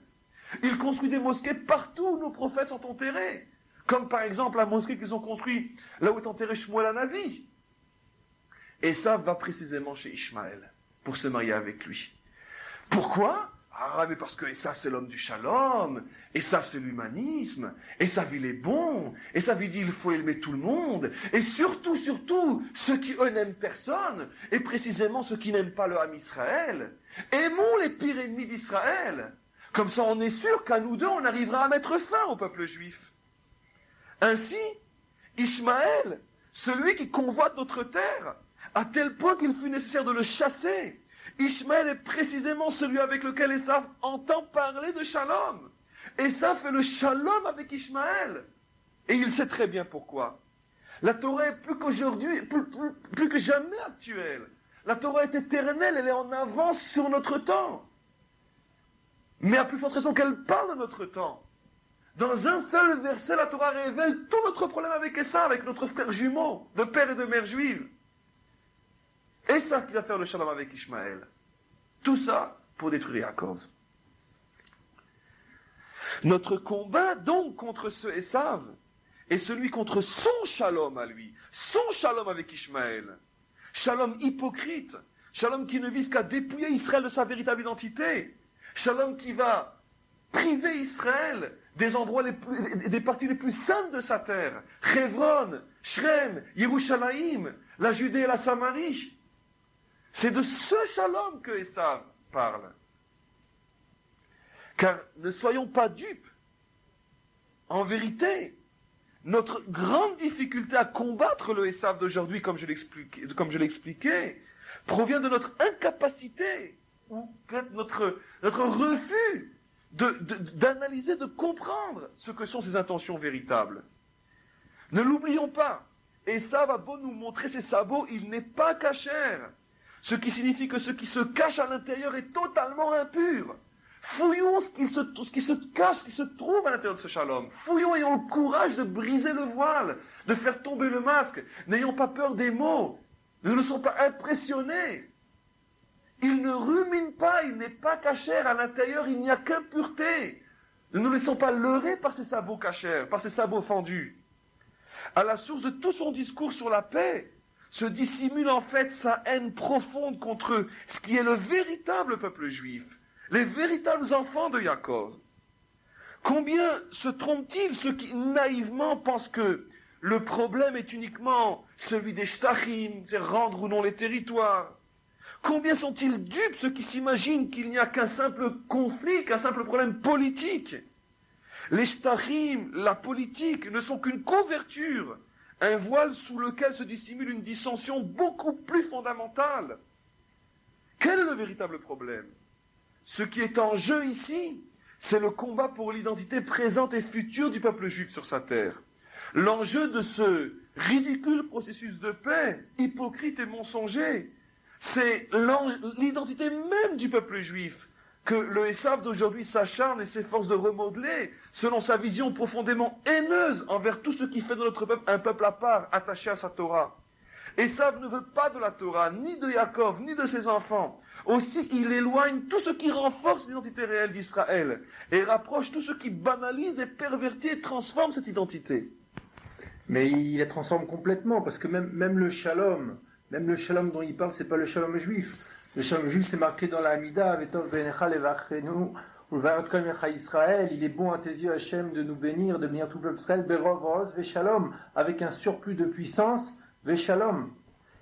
Il construit des mosquées partout où nos prophètes sont enterrés. Comme par exemple la mosquée qu'ils ont construite là où est enterré Shmuel Hanavi. Et ça va précisément chez Ishmaël pour se marier avec lui. Pourquoi? Ah, mais parce que Esav c'est l'homme du shalom, Esav c'est l'humanisme, Esav il est bon, Esav il dit il faut aimer tout le monde, et surtout, ceux qui eux n'aiment personne, et précisément ceux qui n'aiment pas le Ham Israël. Aimons les pires ennemis d'Israël. Comme ça on est sûr qu'à nous deux on arrivera à mettre fin au peuple juif. Ainsi, Ishmaël, celui qui convoite notre terre, à tel point qu'il fut nécessaire de le chasser. Ishmaël est précisément celui avec lequel Esav entend parler de shalom. Esav fait le shalom avec Ishmaël. Et il sait très bien pourquoi. La Torah est plus qu'aujourd'hui, plus que jamais actuelle. La Torah est éternelle, elle est en avance sur notre temps. Mais à plus forte raison qu'elle parle de notre temps. Dans un seul verset, la Torah révèle tout notre problème avec Esav, avec notre frère jumeau, de père et de mère juive. Esav qui va faire le shalom avec Ishmaël. Tout ça pour détruire Yaakov. Notre combat donc contre ce Esav est celui contre son shalom à lui, son shalom avec Ishmaël. Shalom hypocrite, shalom qui ne vise qu'à dépouiller Israël de sa véritable identité, shalom qui va priver Israël des endroits des parties les plus saintes de sa terre, Hebron, Shrem, Yerushalayim, la Judée et la Samarie. C'est de ce shalom que Esav parle. Car ne soyons pas dupes. En vérité, notre grande difficulté à combattre le Esav d'aujourd'hui, comme je l'expliquais, provient de notre incapacité, ou peut-être notre refus d'analyser, de comprendre ce que sont ses intentions véritables. Ne l'oublions pas, Esav a beau nous montrer ses sabots, il n'est pas cachère. Ce qui signifie que ce qui se cache à l'intérieur est totalement impur. Fouillons ce qui se cache, ce qui se trouve à l'intérieur de ce shalom. Fouillons, ayons le courage de briser le voile, de faire tomber le masque. N'ayons pas peur des mots. Ne nous laissons pas impressionnés. Il ne rumine pas, il n'est pas cachère. À l'intérieur, il n'y a qu'impureté. Ne nous laissons pas leurrer par ces sabots cachères, par ces sabots fendus. À la source de tout son discours sur la paix, se dissimule en fait sa haine profonde contre ce qui est le véritable peuple juif, les véritables enfants de Yaakov. Combien se trompent-ils ceux qui naïvement pensent que le problème est uniquement celui des shtachim, c'est rendre ou non les territoires? Combien sont-ils dupes ceux qui s'imaginent qu'il n'y a qu'un simple conflit, qu'un simple problème politique? Les shtachim, la politique, ne sont qu'une couverture, un voile sous lequel se dissimule une dissension beaucoup plus fondamentale. Quel est le véritable problème? Ce qui est en jeu ici, c'est le combat pour l'identité présente et future du peuple juif sur sa terre. L'enjeu de ce ridicule processus de paix, hypocrite et mensonger, c'est l'identité même du peuple juif, que le Esav d'aujourd'hui s'acharne et s'efforce de remodeler selon sa vision profondément haineuse envers tout ce qui fait de notre peuple un peuple à part, attaché à sa Torah. Esav ne veut pas de la Torah, ni de Yaakov, ni de ses enfants. Aussi, il éloigne tout ce qui renforce l'identité réelle d'Israël et rapproche tout ce qui banalise et pervertit et transforme cette identité. Mais il la transforme complètement, parce que même le shalom dont il parle, c'est pas le shalom juif. Le shalom juif, c'est marqué dans la Hamida, Israël, il est bon à tes yeux, Hachem, de nous bénir, de bénir tout le peuple Israël, Berov, Roz, Veshalom, avec un surplus de puissance, Veshalom.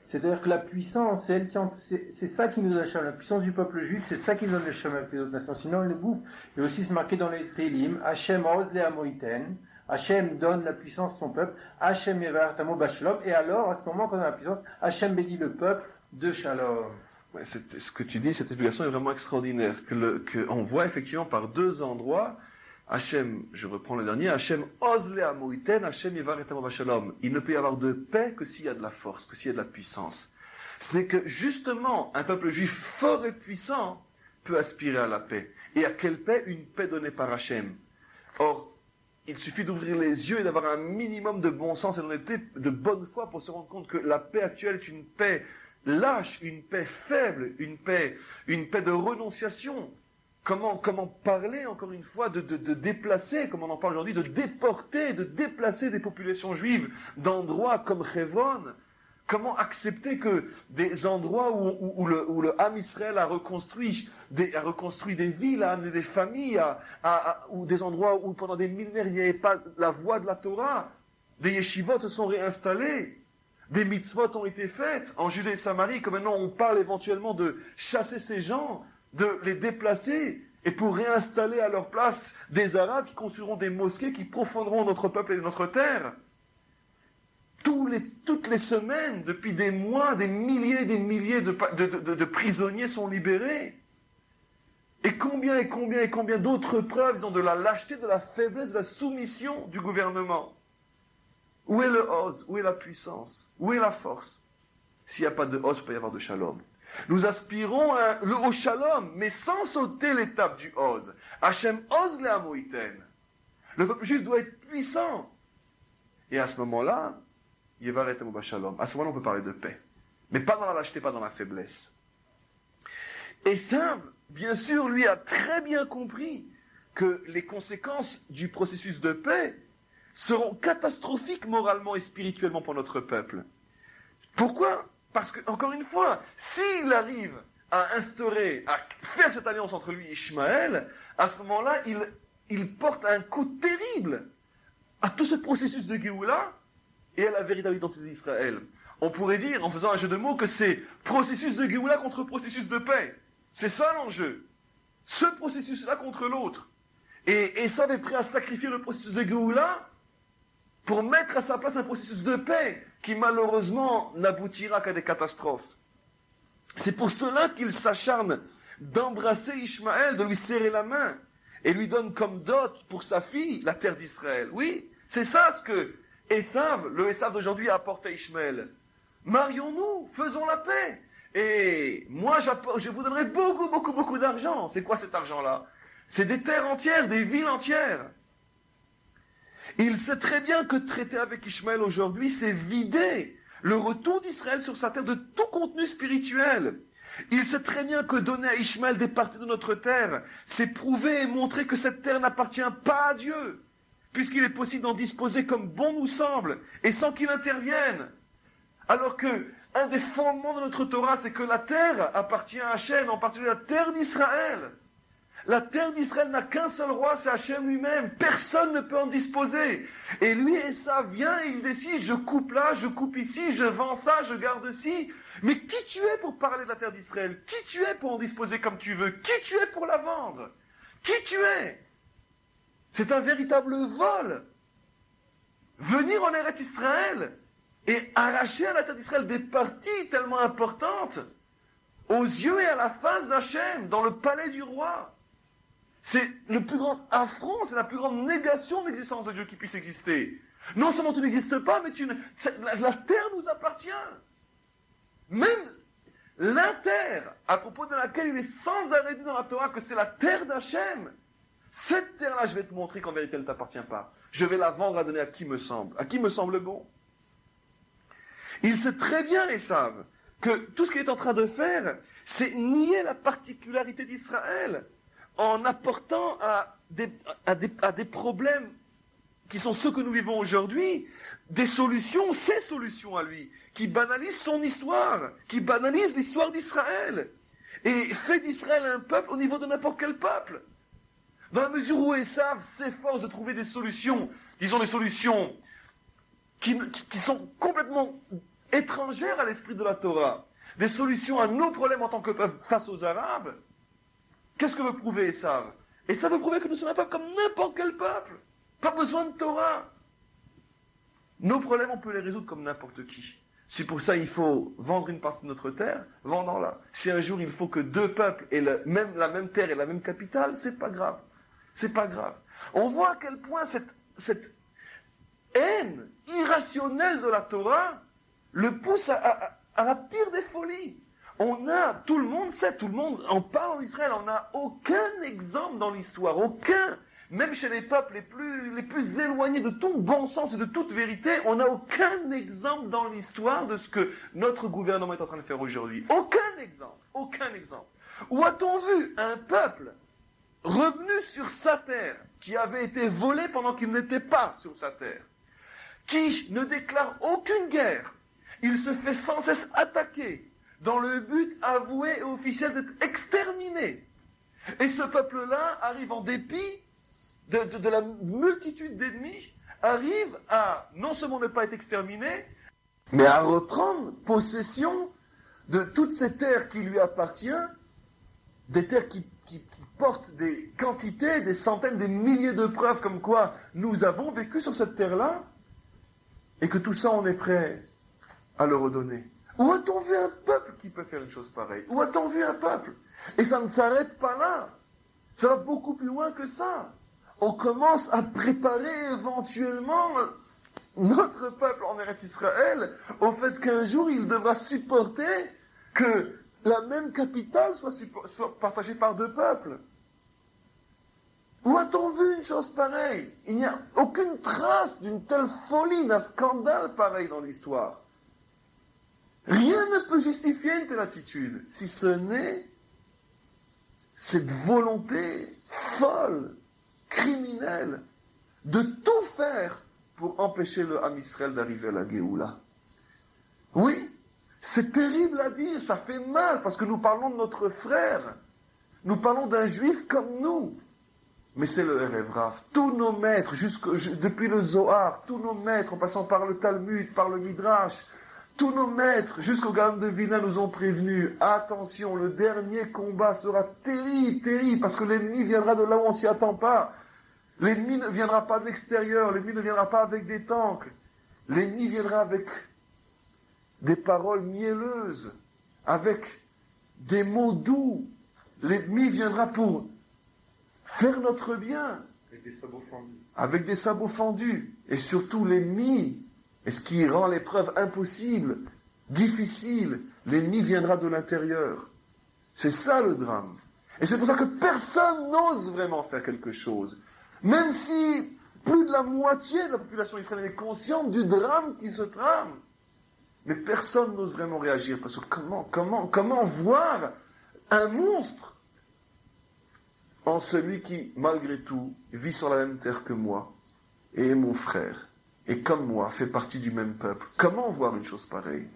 C'est-à-dire que la puissance, c'est ça qui nous donne le shalom. La puissance du peuple juif, c'est ça qui nous donne le shalom avec les autres nations. Sinon, il le bouffe. Et aussi, c'est marqué dans les Télim, Hachem, Roz, Lea Moïten. Hachem donne la puissance à son peuple, Hachem Yevar Tamo Bashalom, et alors, à ce moment qu'on a la puissance, Hachem bénit le peuple de Shalom. Ouais, ce que tu dis, cette explication est vraiment extraordinaire, on voit effectivement par deux endroits, Hachem, je reprends le dernier, Hachem Ozle Amoïten, Hachem Yevar Tamo Bashalom. Il ne peut y avoir de paix que s'il y a de la force, que s'il y a de la puissance. Ce n'est que justement un peuple juif fort et puissant peut aspirer à la paix. Et à quelle paix? Une paix donnée par Hachem. Or, il suffit d'ouvrir les yeux et d'avoir un minimum de bon sens et d'honnêteté, de bonne foi pour se rendre compte que la paix actuelle est une paix lâche, une paix faible, une paix de renonciation. Comment parler, encore une fois, de déplacer, comme on en parle aujourd'hui, de déporter, de déplacer des populations juives d'endroits comme Hebron? Comment accepter que des endroits où le Ham Israël a reconstruit des villes, a amené des familles, ou des endroits où pendant des millénaires il n'y avait pas la voix de la Torah, des yeshivot se sont réinstallés, des mitzvot ont été faites en Judée et Samarie, que maintenant on parle éventuellement de chasser ces gens, de les déplacer, et pour réinstaller à leur place des Arabes qui construiront des mosquées qui profaneront notre peuple et notre terre. Toutes les semaines, depuis des mois, des milliers et des milliers de prisonniers sont libérés. Et combien d'autres preuves ils ont de la lâcheté, de la faiblesse, de la soumission du gouvernement. Où est le Oz? Où est la puissance? Où est la force? S'il n'y a pas de Oz, il ne peut pas y avoir de Shalom. Nous aspirons au shalom, mais sans sauter l'étape du Oz. Hachem Oz le Amoïten. Le peuple juif doit être puissant. Et à ce moment-là, Yevaret Amo Shalom. À ce moment-là, on peut parler de paix. Mais pas dans la lâcheté, pas dans la faiblesse. Esav, bien sûr, lui a très bien compris que les conséquences du processus de paix seront catastrophiques moralement et spirituellement pour notre peuple. Pourquoi ? Parce que, encore une fois, s'il arrive à instaurer, à faire cette alliance entre lui et Ishmaël, à ce moment-là, il porte un coup terrible à tout ce processus de Géoula et à la véritable identité d'Israël. On pourrait dire, en faisant un jeu de mots, que c'est processus de Géoula contre processus de paix. C'est ça l'enjeu. Ce processus-là contre l'autre. Et Esav est prêt à sacrifier le processus de Géoula pour mettre à sa place un processus de paix qui malheureusement n'aboutira qu'à des catastrophes. C'est pour cela qu'il s'acharne d'embrasser Ishmaël, de lui serrer la main, et lui donne comme dot pour sa fille la terre d'Israël. Oui, c'est ça ce que Esav, le Esav d'aujourd'hui, a apporté à Ishmaël. Marions-nous, faisons la paix. Et moi, je vous donnerai beaucoup d'argent. C'est quoi cet argent-là ? C'est des terres entières, des villes entières. Il sait très bien que traiter avec Ishmaël aujourd'hui, c'est vider le retour d'Israël sur sa terre de tout contenu spirituel. Il sait très bien que donner à Ishmaël des parties de notre terre, c'est prouver et montrer que cette terre n'appartient pas à Dieu, puisqu'il est possible d'en disposer comme bon nous semble, et sans qu'il intervienne. Alors que un des fondements de notre Torah, c'est que la terre appartient à Hachem, en particulier la terre d'Israël. La terre d'Israël n'a qu'un seul roi, c'est Hachem lui-même. Personne ne peut en disposer. Et lui, Esav vient et il décide, je coupe là, je coupe ici, je vends ça, je garde ci. Mais qui tu es pour parler de la terre d'Israël ? Qui tu es pour en disposer comme tu veux ? Qui tu es pour la vendre ? Qui tu es ? C'est un véritable vol. Venir en Eretz Israël et arracher à la terre d'Israël des parties tellement importantes aux yeux et à la face d'Hachem, dans le palais du roi. C'est le plus grand affront, c'est la plus grande négation de l'existence de Dieu qui puisse exister. Non seulement tu n'existes pas, mais la terre nous appartient. Même la terre, à propos de laquelle il est sans arrêt dit dans la Torah que c'est la terre d'Hachem, cette terre-là, je vais te montrer qu'en vérité, elle ne t'appartient pas. Je vais la vendre à donner à qui me semble bon. Il sait très bien, Esav, que tout ce qu'il est en train de faire, c'est nier la particularité d'Israël en apportant à des problèmes qui sont ceux que nous vivons aujourd'hui, des solutions, ces solutions à lui, qui banalisent son histoire, qui banalisent l'histoire d'Israël, et fait d'Israël un peuple au niveau de n'importe quel peuple. Dans la mesure où Esav s'efforce de trouver des solutions, disons des solutions qui sont complètement étrangères à l'esprit de la Torah, des solutions à nos problèmes en tant que peuple face aux Arabes, qu'est-ce que veut prouver Esav ? Esav veut prouver que nous sommes un peuple comme n'importe quel peuple. Pas besoin de Torah. Nos problèmes, on peut les résoudre comme n'importe qui. Si pour ça il faut vendre une partie de notre terre, vendons-la. Si un jour il faut que deux peuples aient la même terre et la même capitale, c'est pas grave. C'est pas grave. On voit à quel point cette haine irrationnelle de la Torah le pousse à la pire des folies. Tout le monde sait, tout le monde en parle en Israël, on n'a aucun exemple dans l'histoire, aucun, même chez les peuples les plus éloignés de tout bon sens et de toute vérité, on n'a aucun exemple dans l'histoire de ce que notre gouvernement est en train de faire aujourd'hui. Aucun exemple. Où a-t-on vu un peuple revenu sur sa terre, qui avait été volé pendant qu'il n'était pas sur sa terre, qui ne déclare aucune guerre, il se fait sans cesse attaquer, dans le but avoué et officiel d'être exterminé. Et ce peuple-là arrive en dépit de la multitude d'ennemis, arrive à non seulement ne pas être exterminé, mais à reprendre possession de toutes ces terres qui lui appartiennent, des terres qui portent des quantités, des centaines, des milliers de preuves comme quoi nous avons vécu sur cette terre-là, et que tout ça on est prêt à le redonner. Où a-t-on vu un peuple qui peut faire une chose pareille ? Où a-t-on vu un peuple ? Et ça ne s'arrête pas là. Ça va beaucoup plus loin que ça. On commence à préparer éventuellement notre peuple en Eretz Israël au fait qu'un jour il devra supporter que la même capitale soit partagée par deux peuples? Où a-t-on vu une chose pareille? Il n'y a aucune trace d'une telle folie, d'un scandale pareil dans l'histoire. Rien ne peut justifier une telle attitude, si ce n'est cette volonté folle, criminelle, de tout faire pour empêcher le Ham Israël d'arriver à la Géoula. Oui, c'est terrible à dire, ça fait mal, parce que nous parlons de notre frère, nous parlons d'un juif comme nous. Mais c'est le Erev Rav. Tous nos maîtres, depuis le Zohar, tous nos maîtres, en passant par le Talmud, par le Midrash, tous nos maîtres, jusqu'au Gaon de Vilna, nous ont prévenus. Attention, le dernier combat sera terrible, terrible, parce que l'ennemi viendra de là où on s'y attend pas. L'ennemi ne viendra pas de l'extérieur, l'ennemi ne viendra pas avec des tanks. L'ennemi viendra avec des paroles mielleuses, avec des mots doux. L'ennemi viendra pour faire notre bien. Avec des sabots fendus. Avec des sabots fendus. Et surtout l'ennemi, et ce qui rend l'épreuve impossible, difficile, l'ennemi viendra de l'intérieur. C'est ça le drame. Et c'est pour ça que personne n'ose vraiment faire quelque chose. Même si plus de la moitié de la population israélienne est consciente du drame qui se trame. Mais personne n'ose vraiment réagir. Parce que comment voir un monstre en celui qui, malgré tout, vit sur la même terre que moi, et est mon frère, et comme moi, fait partie du même peuple. Comment voir une chose pareille?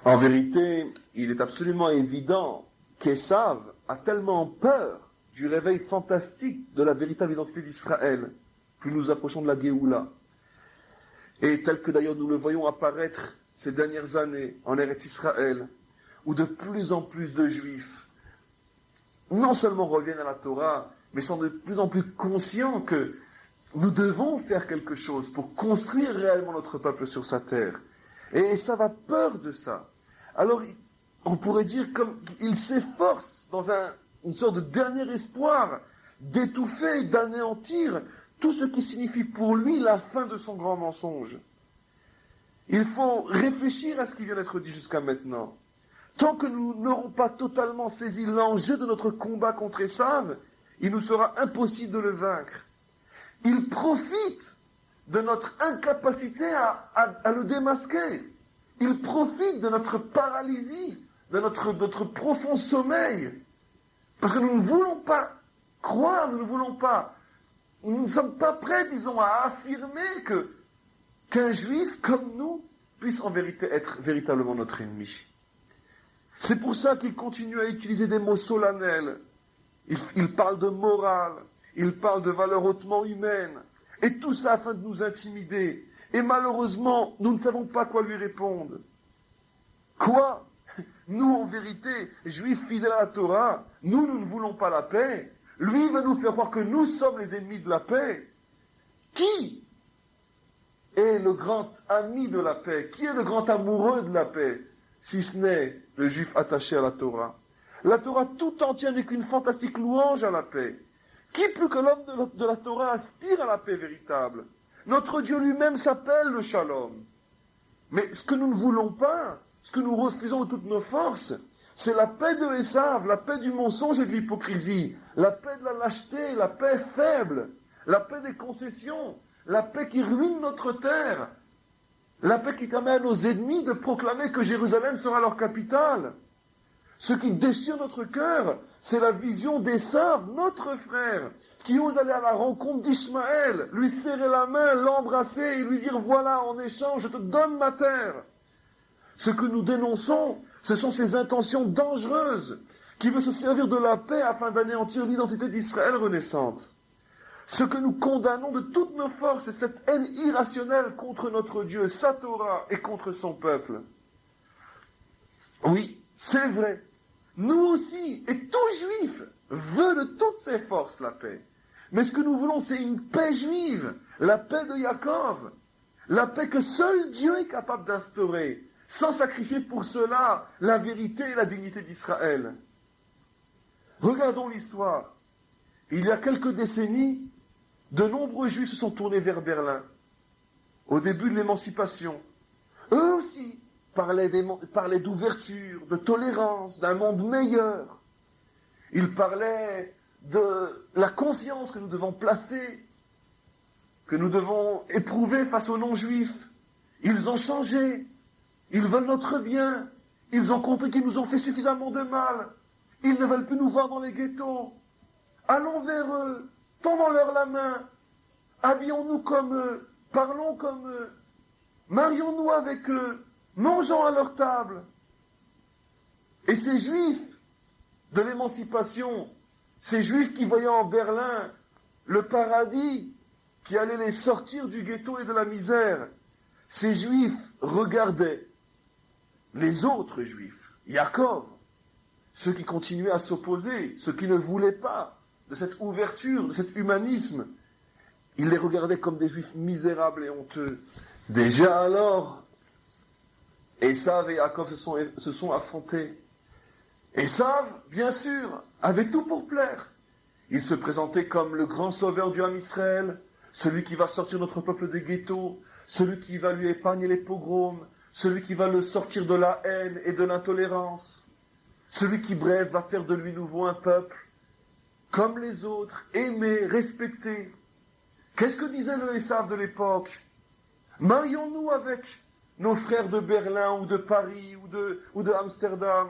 En vérité, il est absolument évident qu'Esav a tellement peur du réveil fantastique de la véritable identité d'Israël, plus nous approchons de la Géoula, et tel que d'ailleurs nous le voyons apparaître ces dernières années en Eretz Israël, où de plus en plus de Juifs non seulement reviennent à la Torah, mais sont de plus en plus conscients que nous devons faire quelque chose pour construire réellement notre peuple sur sa terre. Et ça va peur de ça. Alors, on pourrait dire qu'il s'efforce dans une sorte de dernier espoir d'étouffer, d'anéantir tout ce qui signifie pour lui la fin de son grand mensonge. Il faut réfléchir à ce qui vient d'être dit jusqu'à maintenant. Tant que nous n'aurons pas totalement saisi l'enjeu de notre combat contre Esav, il nous sera impossible de le vaincre. Il profite de notre incapacité à le démasquer. Il profite de notre paralysie, de notre profond sommeil. Parce que nous ne voulons pas croire, nous ne sommes pas prêts, disons, à affirmer qu'un juif comme nous puisse en vérité être véritablement notre ennemi. C'est pour ça qu'il continue à utiliser des mots solennels. Il parle de morale, il parle de valeurs hautement humaines, et tout ça afin de nous intimider. Et malheureusement, nous ne savons pas quoi lui répondre. Quoi? Nous, en vérité, juifs fidèles à la Torah, nous ne voulons pas la paix. Lui va nous faire croire que nous sommes les ennemis de la paix. Qui est le grand ami de la paix? Qui est le grand amoureux de la paix? Si ce n'est le juif attaché à la Torah. La Torah tout entière n'est qu'une fantastique louange à la paix. Qui plus que l'homme de la Torah aspire à la paix véritable? Notre Dieu lui-même s'appelle le Shalom. Mais ce que nous ne voulons pas, ce que nous refusons de toutes nos forces, c'est la paix de Esav, la paix du mensonge et de l'hypocrisie, la paix de la lâcheté, la paix faible, la paix des concessions, la paix qui ruine notre terre, la paix qui permet à nos ennemis de proclamer que Jérusalem sera leur capitale. Ce qui déchire notre cœur, c'est la vision d'Esav, notre frère, qui ose aller à la rencontre d'Ishmaël, lui serrer la main, l'embrasser et lui dire « Voilà, en échange, je te donne ma terre ». Ce que nous dénonçons, ce sont ces intentions dangereuses qui veulent se servir de la paix afin d'anéantir l'identité d'Israël renaissante. Ce que nous condamnons de toutes nos forces, c'est cette haine irrationnelle contre notre Dieu, sa Torah, et contre son peuple. Oui, c'est vrai. Nous aussi, et tout juif, veut de toutes ses forces la paix. Mais ce que nous voulons, c'est une paix juive, la paix de Yaakov, la paix que seul Dieu est capable d'instaurer, sans sacrifier pour cela la vérité et la dignité d'Israël. Regardons l'histoire. Il y a quelques décennies, de nombreux juifs se sont tournés vers Berlin, au début de l'émancipation. Eux aussi, parlait d'ouverture, de tolérance, d'un monde meilleur. Il parlait de la confiance que nous devons placer, que nous devons éprouver face aux non-juifs. Ils ont changé. Ils veulent notre bien. Ils ont compris qu'ils nous ont fait suffisamment de mal. Ils ne veulent plus nous voir dans les ghettos. Allons vers eux. Tendons-leur la main. Habillons-nous comme eux. Parlons comme eux. Marions-nous avec eux. Mangeons à leur table. Et ces juifs de l'émancipation, ces juifs qui voyaient en Berlin le paradis qui allait les sortir du ghetto et de la misère, ces juifs regardaient les autres juifs, Yaakov, ceux qui continuaient à s'opposer, ceux qui ne voulaient pas de cette ouverture, de cet humanisme. Ils les regardaient comme des juifs misérables et honteux. Déjà alors, Esav et Yaakov se sont affrontés. Esav, bien sûr, avait tout pour plaire. Il se présentait comme le grand sauveur du Ham Israël, celui qui va sortir notre peuple des ghettos, celui qui va lui épargner les pogroms, celui qui va le sortir de la haine et de l'intolérance, celui qui, bref, va faire de lui nouveau un peuple, comme les autres, aimé, respecté. Qu'est-ce que disait le Esav de l'époque? Marions-nous avec nos frères de Berlin ou de Paris ou de Amsterdam.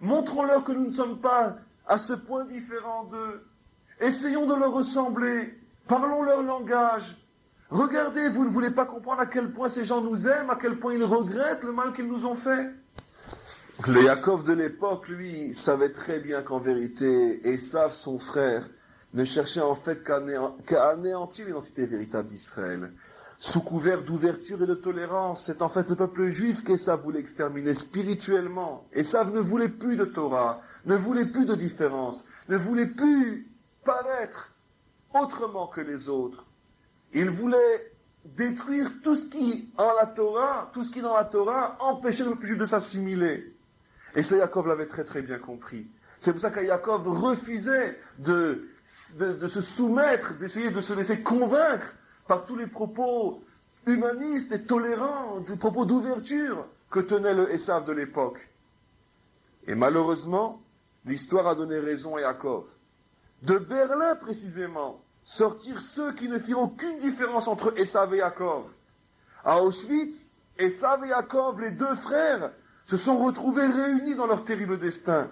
Montrons-leur que nous ne sommes pas à ce point différents d'eux. Essayons de leur ressembler. Parlons leur langage. Regardez, vous ne voulez pas comprendre à quel point ces gens nous aiment, à quel point ils regrettent le mal qu'ils nous ont fait. Le Yaakov de l'époque, lui, savait très bien qu'en vérité, Esav, son frère, ne cherchait en fait qu'à anéantir l'identité véritable d'Israël. Sous couvert d'ouverture et de tolérance, c'est en fait le peuple juif qu'Esav voulait exterminer spirituellement. Esav ne voulait plus de Torah, ne voulait plus de différence, ne voulait plus paraître autrement que les autres. Il voulait détruire tout ce qui, dans la Torah, empêchait le peuple juif de s'assimiler. Et ça, Yaakov l'avait très très bien compris. C'est pour ça que Yaakov refusait de se soumettre, d'essayer de se laisser convaincre par tous les propos humanistes et tolérants, des propos d'ouverture que tenait le Esav de l'époque. Et malheureusement, l'histoire a donné raison à Yaakov. De Berlin précisément, sortir ceux qui ne firent aucune différence entre Esav et Yaakov. À Auschwitz, Esav et Yaakov, les deux frères, se sont retrouvés réunis dans leur terrible destin.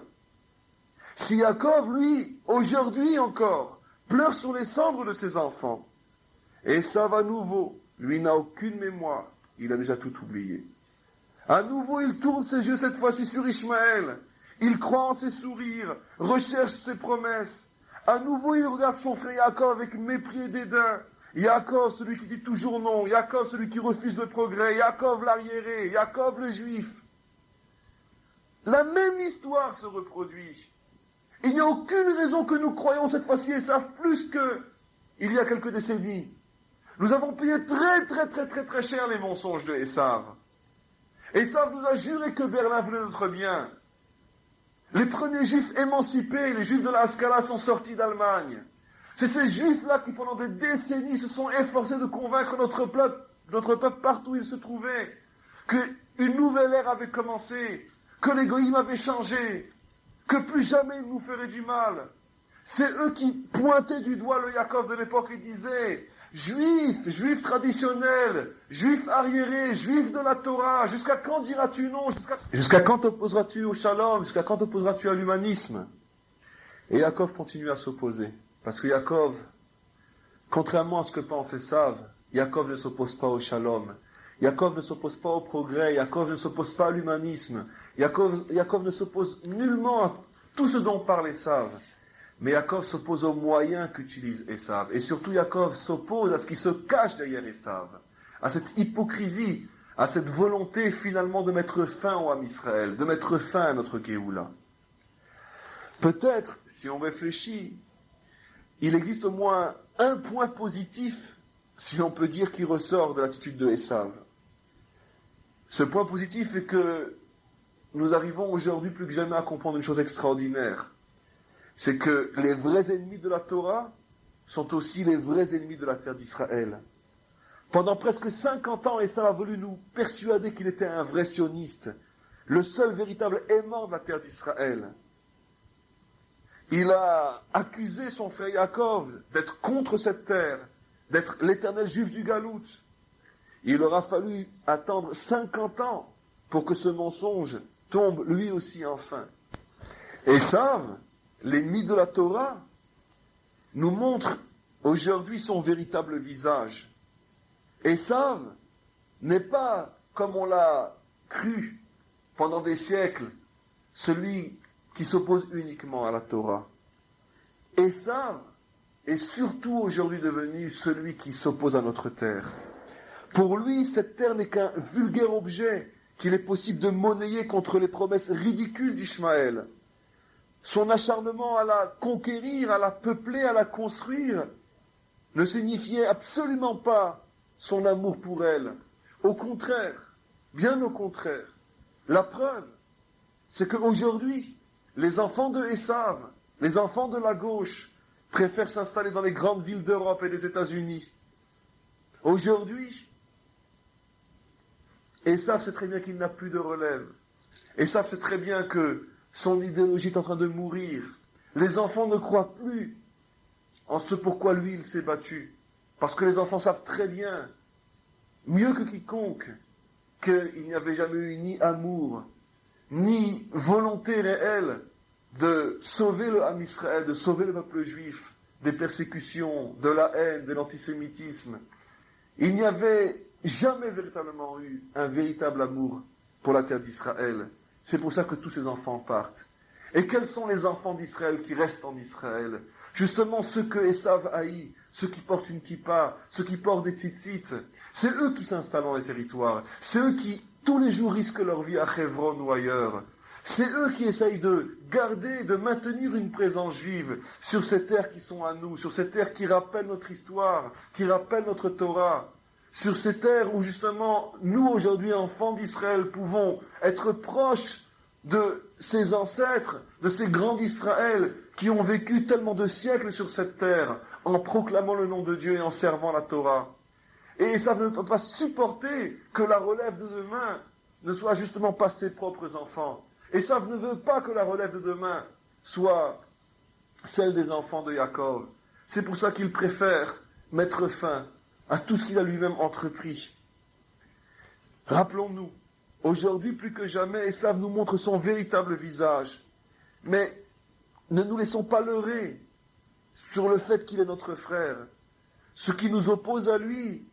Si Yaakov, lui, aujourd'hui encore, pleure sur les cendres de ses enfants, Esav à nouveau, lui n'a aucune mémoire, il a déjà tout oublié. À nouveau, il tourne ses yeux cette fois-ci sur Ishmaël. Il croit en ses sourires, recherche ses promesses. À nouveau, il regarde son frère Yaakov avec mépris et dédain. Yaakov, celui qui dit toujours non. Yaakov, celui qui refuse le progrès. Yaakov, l'arriéré. Yaakov, le juif. La même histoire se reproduit. Il n'y a aucune raison que nous croyons cette fois-ci Esav plus qu'il y a quelques décennies. Nous avons payé très très très très très cher les mensonges de Esav. Esav nous a juré que Berlin voulait notre bien. Les premiers juifs émancipés, les juifs de la Haskalah, sont sortis d'Allemagne. C'est ces juifs-là qui, pendant des décennies, se sont efforcés de convaincre notre peuple partout où il se trouvait, qu'une nouvelle ère avait commencé, que les goïms avaient changé, que plus jamais ils nous feraient du mal. C'est eux qui pointaient du doigt le Yaakov de l'époque et disaient « Juifs traditionnels, juifs arriérés, juifs de la Torah, jusqu'à quand diras-tu non? Jusqu'à quand t'opposeras-tu au shalom? Jusqu'à quand t'opposeras-tu à l'humanisme ?» Et Yaakov continue à s'opposer. Parce que Yaakov, contrairement à ce que pense Esav, Yaakov ne s'oppose pas au shalom. Yaakov ne s'oppose pas au progrès. Yaakov ne s'oppose pas à l'humanisme. Yaakov ne s'oppose nullement à tout ce dont parle Esav. Mais Yaakov s'oppose aux moyens qu'utilise Esav. Et surtout, Yaakov s'oppose à ce qui se cache derrière Esav. À cette hypocrisie, à cette volonté finalement de mettre fin au Ham Israël, de mettre fin à notre Géoula. Peut-être, si on réfléchit, il existe au moins un point positif, si l'on peut dire, qui ressort de l'attitude de Esav. Ce point positif est que nous arrivons aujourd'hui plus que jamais à comprendre une chose extraordinaire. C'est que les vrais ennemis de la Torah sont aussi les vrais ennemis de la terre d'Israël. Pendant presque 50 ans, Esav a voulu nous persuader qu'il était un vrai sioniste, le seul véritable aimant de la terre d'Israël. Il a accusé son frère Yaakov d'être contre cette terre, d'être l'éternel juif du Galout. Il aura fallu attendre 50 ans pour que ce mensonge tombe lui aussi enfin. Esav, l'ennemi de la Torah, nous montre aujourd'hui son véritable visage. Esav n'est pas, comme on l'a cru pendant des siècles, celui qui s'oppose uniquement à la Torah. Esav est surtout aujourd'hui devenu celui qui s'oppose à notre terre. Pour lui, cette terre n'est qu'un vulgaire objet qu'il est possible de monnayer contre les promesses ridicules d'Ishmaël. Son acharnement à la conquérir, à la peupler, à la construire, ne signifiait absolument pas son amour pour elle. Au contraire, bien au contraire. La preuve, c'est qu'aujourd'hui, les enfants de Esav, les enfants de la gauche, préfèrent s'installer dans les grandes villes d'Europe et des États-Unis. Aujourd'hui, Esav sait très bien qu'il n'a plus de relève. Esav sait très bien que son idéologie est en train de mourir. Les enfants ne croient plus en ce pourquoi lui il s'est battu. Parce que les enfants savent très bien, mieux que quiconque, qu'il n'y avait jamais eu ni amour, ni volonté réelle de sauver le Ham Israël, de sauver le peuple juif des persécutions, de la haine, de l'antisémitisme. Il n'y avait jamais véritablement eu un véritable amour pour la terre d'Israël. C'est pour ça que tous ces enfants partent. Et quels sont les enfants d'Israël qui restent en Israël? Justement ceux que Esav haït, ceux qui portent une kippa, ceux qui portent des tzitzit. C'est eux qui s'installent dans les territoires. C'est eux qui, tous les jours, risquent leur vie à Hebron ou ailleurs. C'est eux qui essayent de garder, de maintenir une présence juive sur ces terres qui sont à nous, sur ces terres qui rappellent notre histoire, qui rappellent notre Torah, sur ces terres où justement, nous aujourd'hui, enfants d'Israël, pouvons être proches de ces ancêtres, de ces grands d'Israël, qui ont vécu tellement de siècles sur cette terre, en proclamant le nom de Dieu et en servant la Torah. Et ça ne peut pas supporter que la relève de demain ne soit justement pas ses propres enfants. Et ça ne veut pas que la relève de demain soit celle des enfants de Yaakov. C'est pour ça qu'il préfère mettre fin à tout ce qu'il a lui-même entrepris. Rappelons-nous, aujourd'hui plus que jamais, Esav nous montre son véritable visage. Mais ne nous laissons pas leurrer sur le fait qu'il est notre frère. Ce qui nous oppose à lui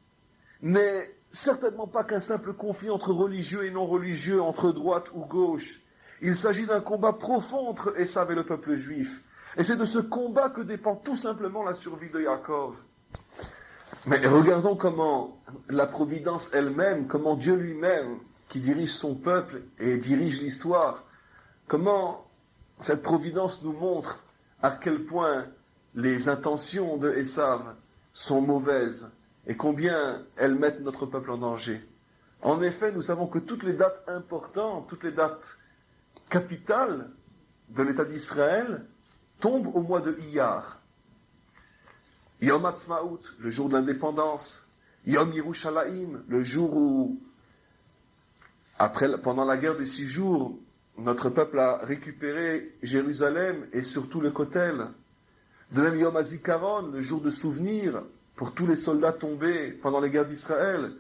n'est certainement pas qu'un simple conflit entre religieux et non religieux, entre droite ou gauche. Il s'agit d'un combat profond entre Esav et le peuple juif. Et c'est de ce combat que dépend tout simplement la survie de Yaakov. Mais regardons comment la providence elle-même, comment Dieu lui-même, qui dirige son peuple et dirige l'histoire, comment cette providence nous montre à quel point les intentions de Esav sont mauvaises et combien elles mettent notre peuple en danger. En effet, nous savons que toutes les dates importantes, toutes les dates capitales de l'État d'Israël tombent au mois de Iyar. Yom Ha'atzmaut, le jour de l'indépendance. Yom Yerushalayim, le jour où, pendant la guerre des 6 jours, notre peuple a récupéré Jérusalem et surtout le Kotel. De même Yom HaZikaron, le jour de souvenir pour tous les soldats tombés pendant les guerres d'Israël.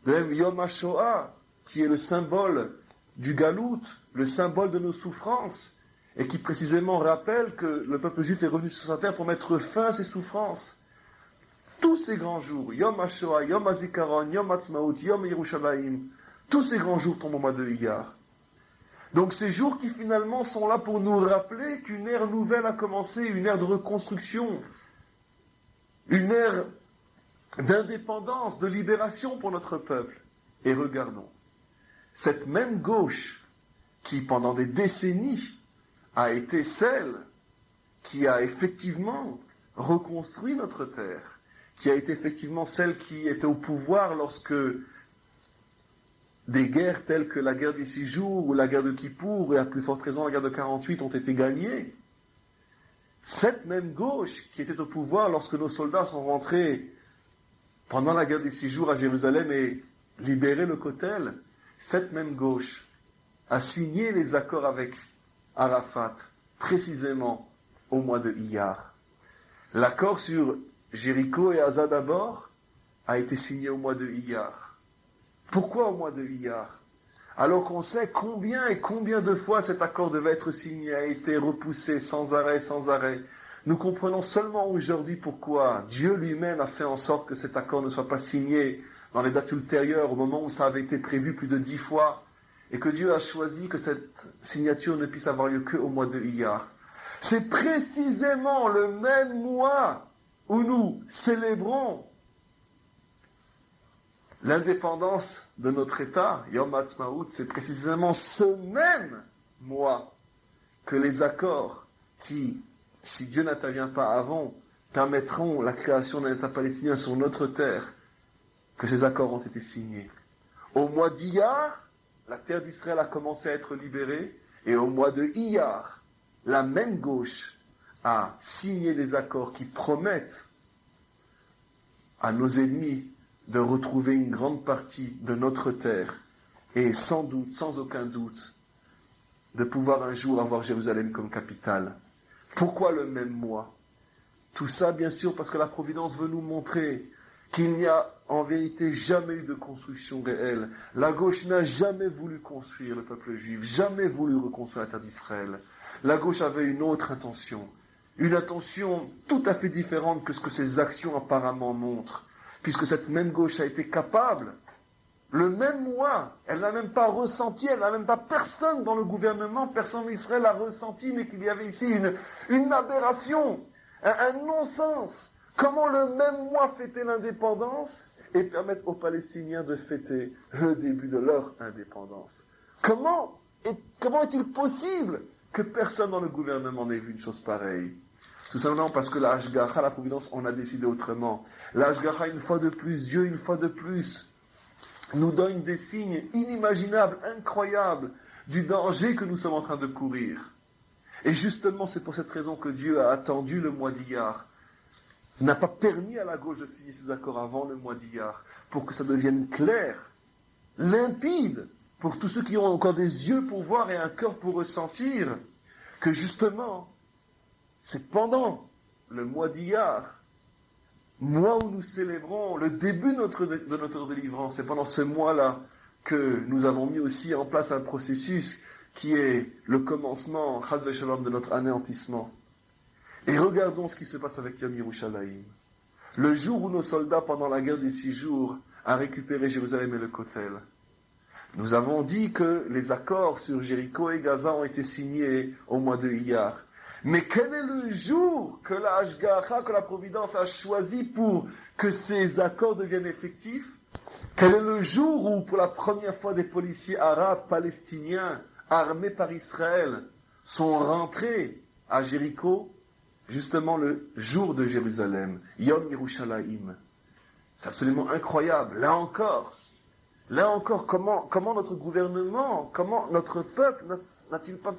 De même Yom HaShoah, qui est le symbole du Galout, le symbole de nos souffrances, et qui précisément rappelle que le peuple juif est revenu sur sa terre pour mettre fin à ses souffrances. Tous ces grands jours, Yom HaShoah, Yom HaZikaron, Yom Ha'atzmaut, Yom Yerushalayim, tous ces grands jours tombent au mois de Iyar. Donc ces jours qui finalement sont là pour nous rappeler qu'une ère nouvelle a commencé, une ère de reconstruction, une ère d'indépendance, de libération pour notre peuple. Et regardons, cette même gauche qui pendant des décennies a été celle qui a effectivement reconstruit notre terre, qui a été effectivement celle qui était au pouvoir lorsque des guerres telles que la guerre des 6 jours ou la guerre de Kippour et à plus forte raison la guerre de 48 ont été gagnées. Cette même gauche qui était au pouvoir lorsque nos soldats sont rentrés pendant la guerre des 6 jours à Jérusalem et libéré le Kotel, cette même gauche a signé les accords avec Arafat, précisément au mois de Iyar. L'accord sur Jéricho et Gaza d'abord a été signé au mois de Iyar. Pourquoi au mois de Iyar? Alors qu'on sait combien et combien de fois cet accord devait être signé, a été repoussé sans arrêt, sans arrêt. Nous comprenons seulement aujourd'hui pourquoi Dieu lui-même a fait en sorte que cet accord ne soit pas signé dans les dates ultérieures, au moment où ça avait été prévu plus de 10 fois, et que Dieu a choisi que cette signature ne puisse avoir lieu qu'au mois de Iyar. C'est précisément le même mois où nous célébrons l'indépendance de notre État, Yom Ha'atzmaut. C'est précisément ce même mois que les accords qui, si Dieu n'intervient pas avant, permettront la création d'un État palestinien sur notre terre, que ces accords ont été signés. Au mois d'Iyar, la terre d'Israël a commencé à être libérée, et au mois de Iyar, la même gauche a signé des accords qui promettent à nos ennemis de retrouver une grande partie de notre terre, et sans doute, sans aucun doute, de pouvoir un jour avoir Jérusalem comme capitale. Pourquoi le même mois? Tout ça, bien sûr, parce que la Providence veut nous montrer qu'il n'y a en vérité jamais eu de construction réelle. La gauche n'a jamais voulu construire le peuple juif, jamais voulu reconstruire la terre d'Israël. La gauche avait une autre intention, une intention tout à fait différente que ce que ses actions apparemment montrent, puisque cette même gauche a été capable, le même mois, elle n'a même pas ressenti, elle n'a même pas personne dans le gouvernement, personne d'Israël a ressenti, mais qu'il y avait ici une aberration, un non-sens. Comment le même mois fêter l'indépendance et permettre aux Palestiniens de fêter le début de leur indépendance? Comment est-il possible que personne dans le gouvernement n'ait vu une chose pareille? Tout simplement parce que la Hashgacha, la Providence, en a décidé autrement. La Hashgacha, une fois de plus, Dieu, une fois de plus, nous donne des signes inimaginables, incroyables, du danger que nous sommes en train de courir. Et justement, c'est pour cette raison que Dieu a attendu le mois d'Iyar, n'a pas permis à la gauche de signer ces accords avant le mois d'Iyar, pour que ça devienne clair, limpide, pour tous ceux qui ont encore des yeux pour voir et un cœur pour ressentir, que justement, c'est pendant le mois d'Iyar, mois où nous célébrons le début de notre délivrance, c'est pendant ce mois-là que nous avons mis aussi en place un processus qui est le commencement, Chas v'Shalom, de notre anéantissement. Et regardons ce qui se passe avec Yom Yerushalayim. Le jour où nos soldats, pendant la guerre des 6 jours, ont récupéré Jérusalem et le Kotel. Nous avons dit que les accords sur Jéricho et Gaza ont été signés au mois de Iyar. Mais quel est le jour que la Hashgacha, que la Providence a choisi pour que ces accords deviennent effectifs? Quel est le jour où, pour la première fois, des policiers arabes, palestiniens, armés par Israël, sont rentrés à Jéricho? Justement le jour de Jérusalem, Yom Yerushalayim. C'est absolument incroyable. Là encore, comment notre gouvernement, comment notre peuple n'a-t-il pas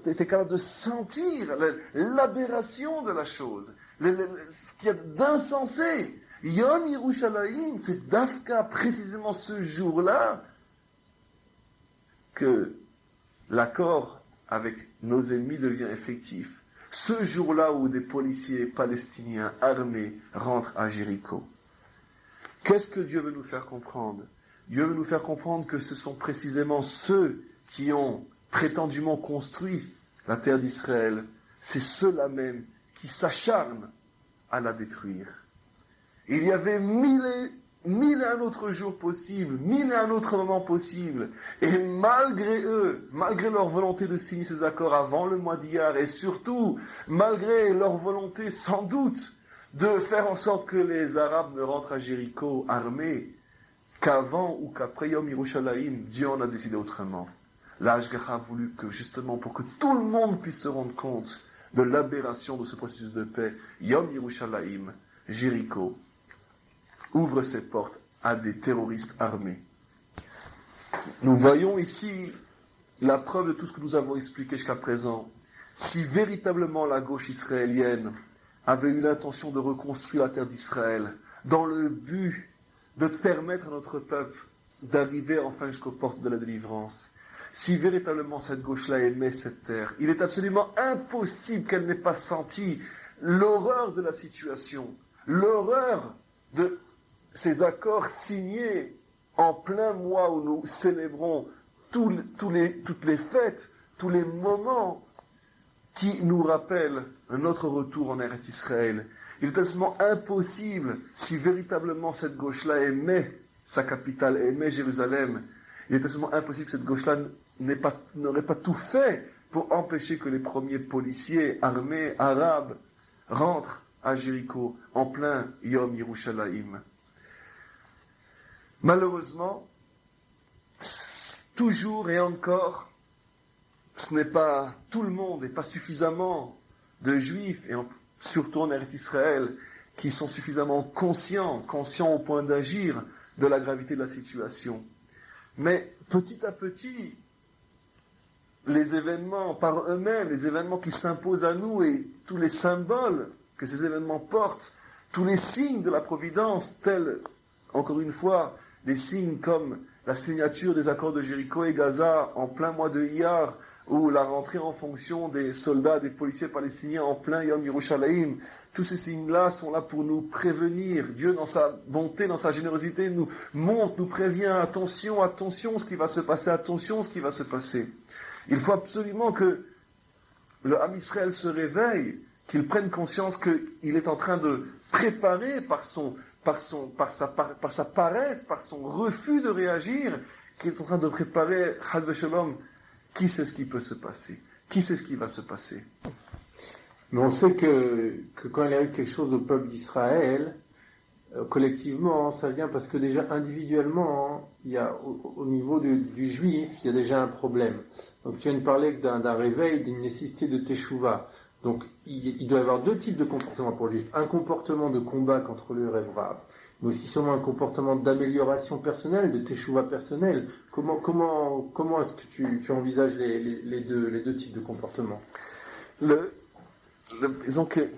été capable de sentir l'aberration de la chose, ce qu'il y a d'insensé. Yom Yerushalayim, c'est d'Afka, précisément ce jour-là, que l'accord avec nos ennemis devient effectif. Ce jour-là où des policiers palestiniens armés rentrent à Jéricho. Qu'est-ce que Dieu veut nous faire comprendre? Dieu veut nous faire comprendre que ce sont précisément ceux qui ont prétendument construit la terre d'Israël. C'est ceux-là même qui s'acharnent à la détruire. Il y avait mille et un autres jours possibles, 1000 et un autres moments possibles. Et malgré eux, malgré leur volonté de signer ces accords avant le mois d'Iyar, et surtout, malgré leur volonté sans doute de faire en sorte que les Arabes ne rentrent à Jéricho armés, qu'avant ou qu'après Yom Yerushalayim, Dieu en a décidé autrement. La Hashgacha a voulu que, justement, pour que tout le monde puisse se rendre compte de l'aberration de ce processus de paix, Yom Yerushalayim, Jéricho, ouvre ses portes à des terroristes armés. Nous voyons ici la preuve de tout ce que nous avons expliqué jusqu'à présent. Si véritablement la gauche israélienne avait eu l'intention de reconstruire la terre d'Israël, dans le but de permettre à notre peuple d'arriver enfin jusqu'aux portes de la délivrance. Si véritablement cette gauche-là aimait cette terre, il est absolument impossible qu'elle n'ait pas senti l'horreur de la situation, l'horreur de ces accords signés en plein mois où nous célébrons toutes les fêtes, tous les moments qui nous rappellent notre retour en Eretz Israël. Il est absolument impossible, si véritablement cette gauche-là aimait sa capitale, aimait Jérusalem, il est absolument impossible que cette gauche-là n'aurait pas tout fait pour empêcher que les premiers policiers armés arabes rentrent à Jéricho en plein Yom Yerushalayim. Malheureusement, toujours et encore, ce n'est pas tout le monde et pas suffisamment de Juifs, et surtout en Eretz Israël, qui sont suffisamment conscients au point d'agir de la gravité de la situation. Mais petit à petit, les événements par eux-mêmes, les événements qui s'imposent à nous et tous les symboles que ces événements portent, tous les signes de la providence, tels, encore une fois, des signes comme la signature des accords de Jéricho et Gaza en plein mois de Iyar, ou la rentrée en fonction des soldats, des policiers palestiniens en plein Yom Yerushalayim, tous ces signes-là sont là pour nous prévenir. Dieu, dans sa bonté, dans sa générosité, nous montre, nous prévient, attention, attention, ce qui va se passer, attention, ce qui va se passer. Il faut absolument que le Ham Israël se réveille, qu'il prenne conscience qu'il est en train de préparer par sa paresse, par son refus de réagir, qu'il est en train de préparer, Chas v'Shalom, qui sait ce qui peut se passer? Qui sait ce qui va se passer? Mais on sait que quand il arrive quelque chose au peuple d'Israël, collectivement, ça vient parce que déjà individuellement, il y a au niveau du juif, il y a déjà un problème. Donc tu viens de parler d'un réveil, d'une nécessité de teshuva. Donc il doit y avoir deux types de comportements pour le juif. Un comportement de combat contre le rêve rave, mais aussi sûrement un comportement d'amélioration personnelle, de teshuva personnelle. Comment est-ce que tu envisages les deux types de comportements? Disons que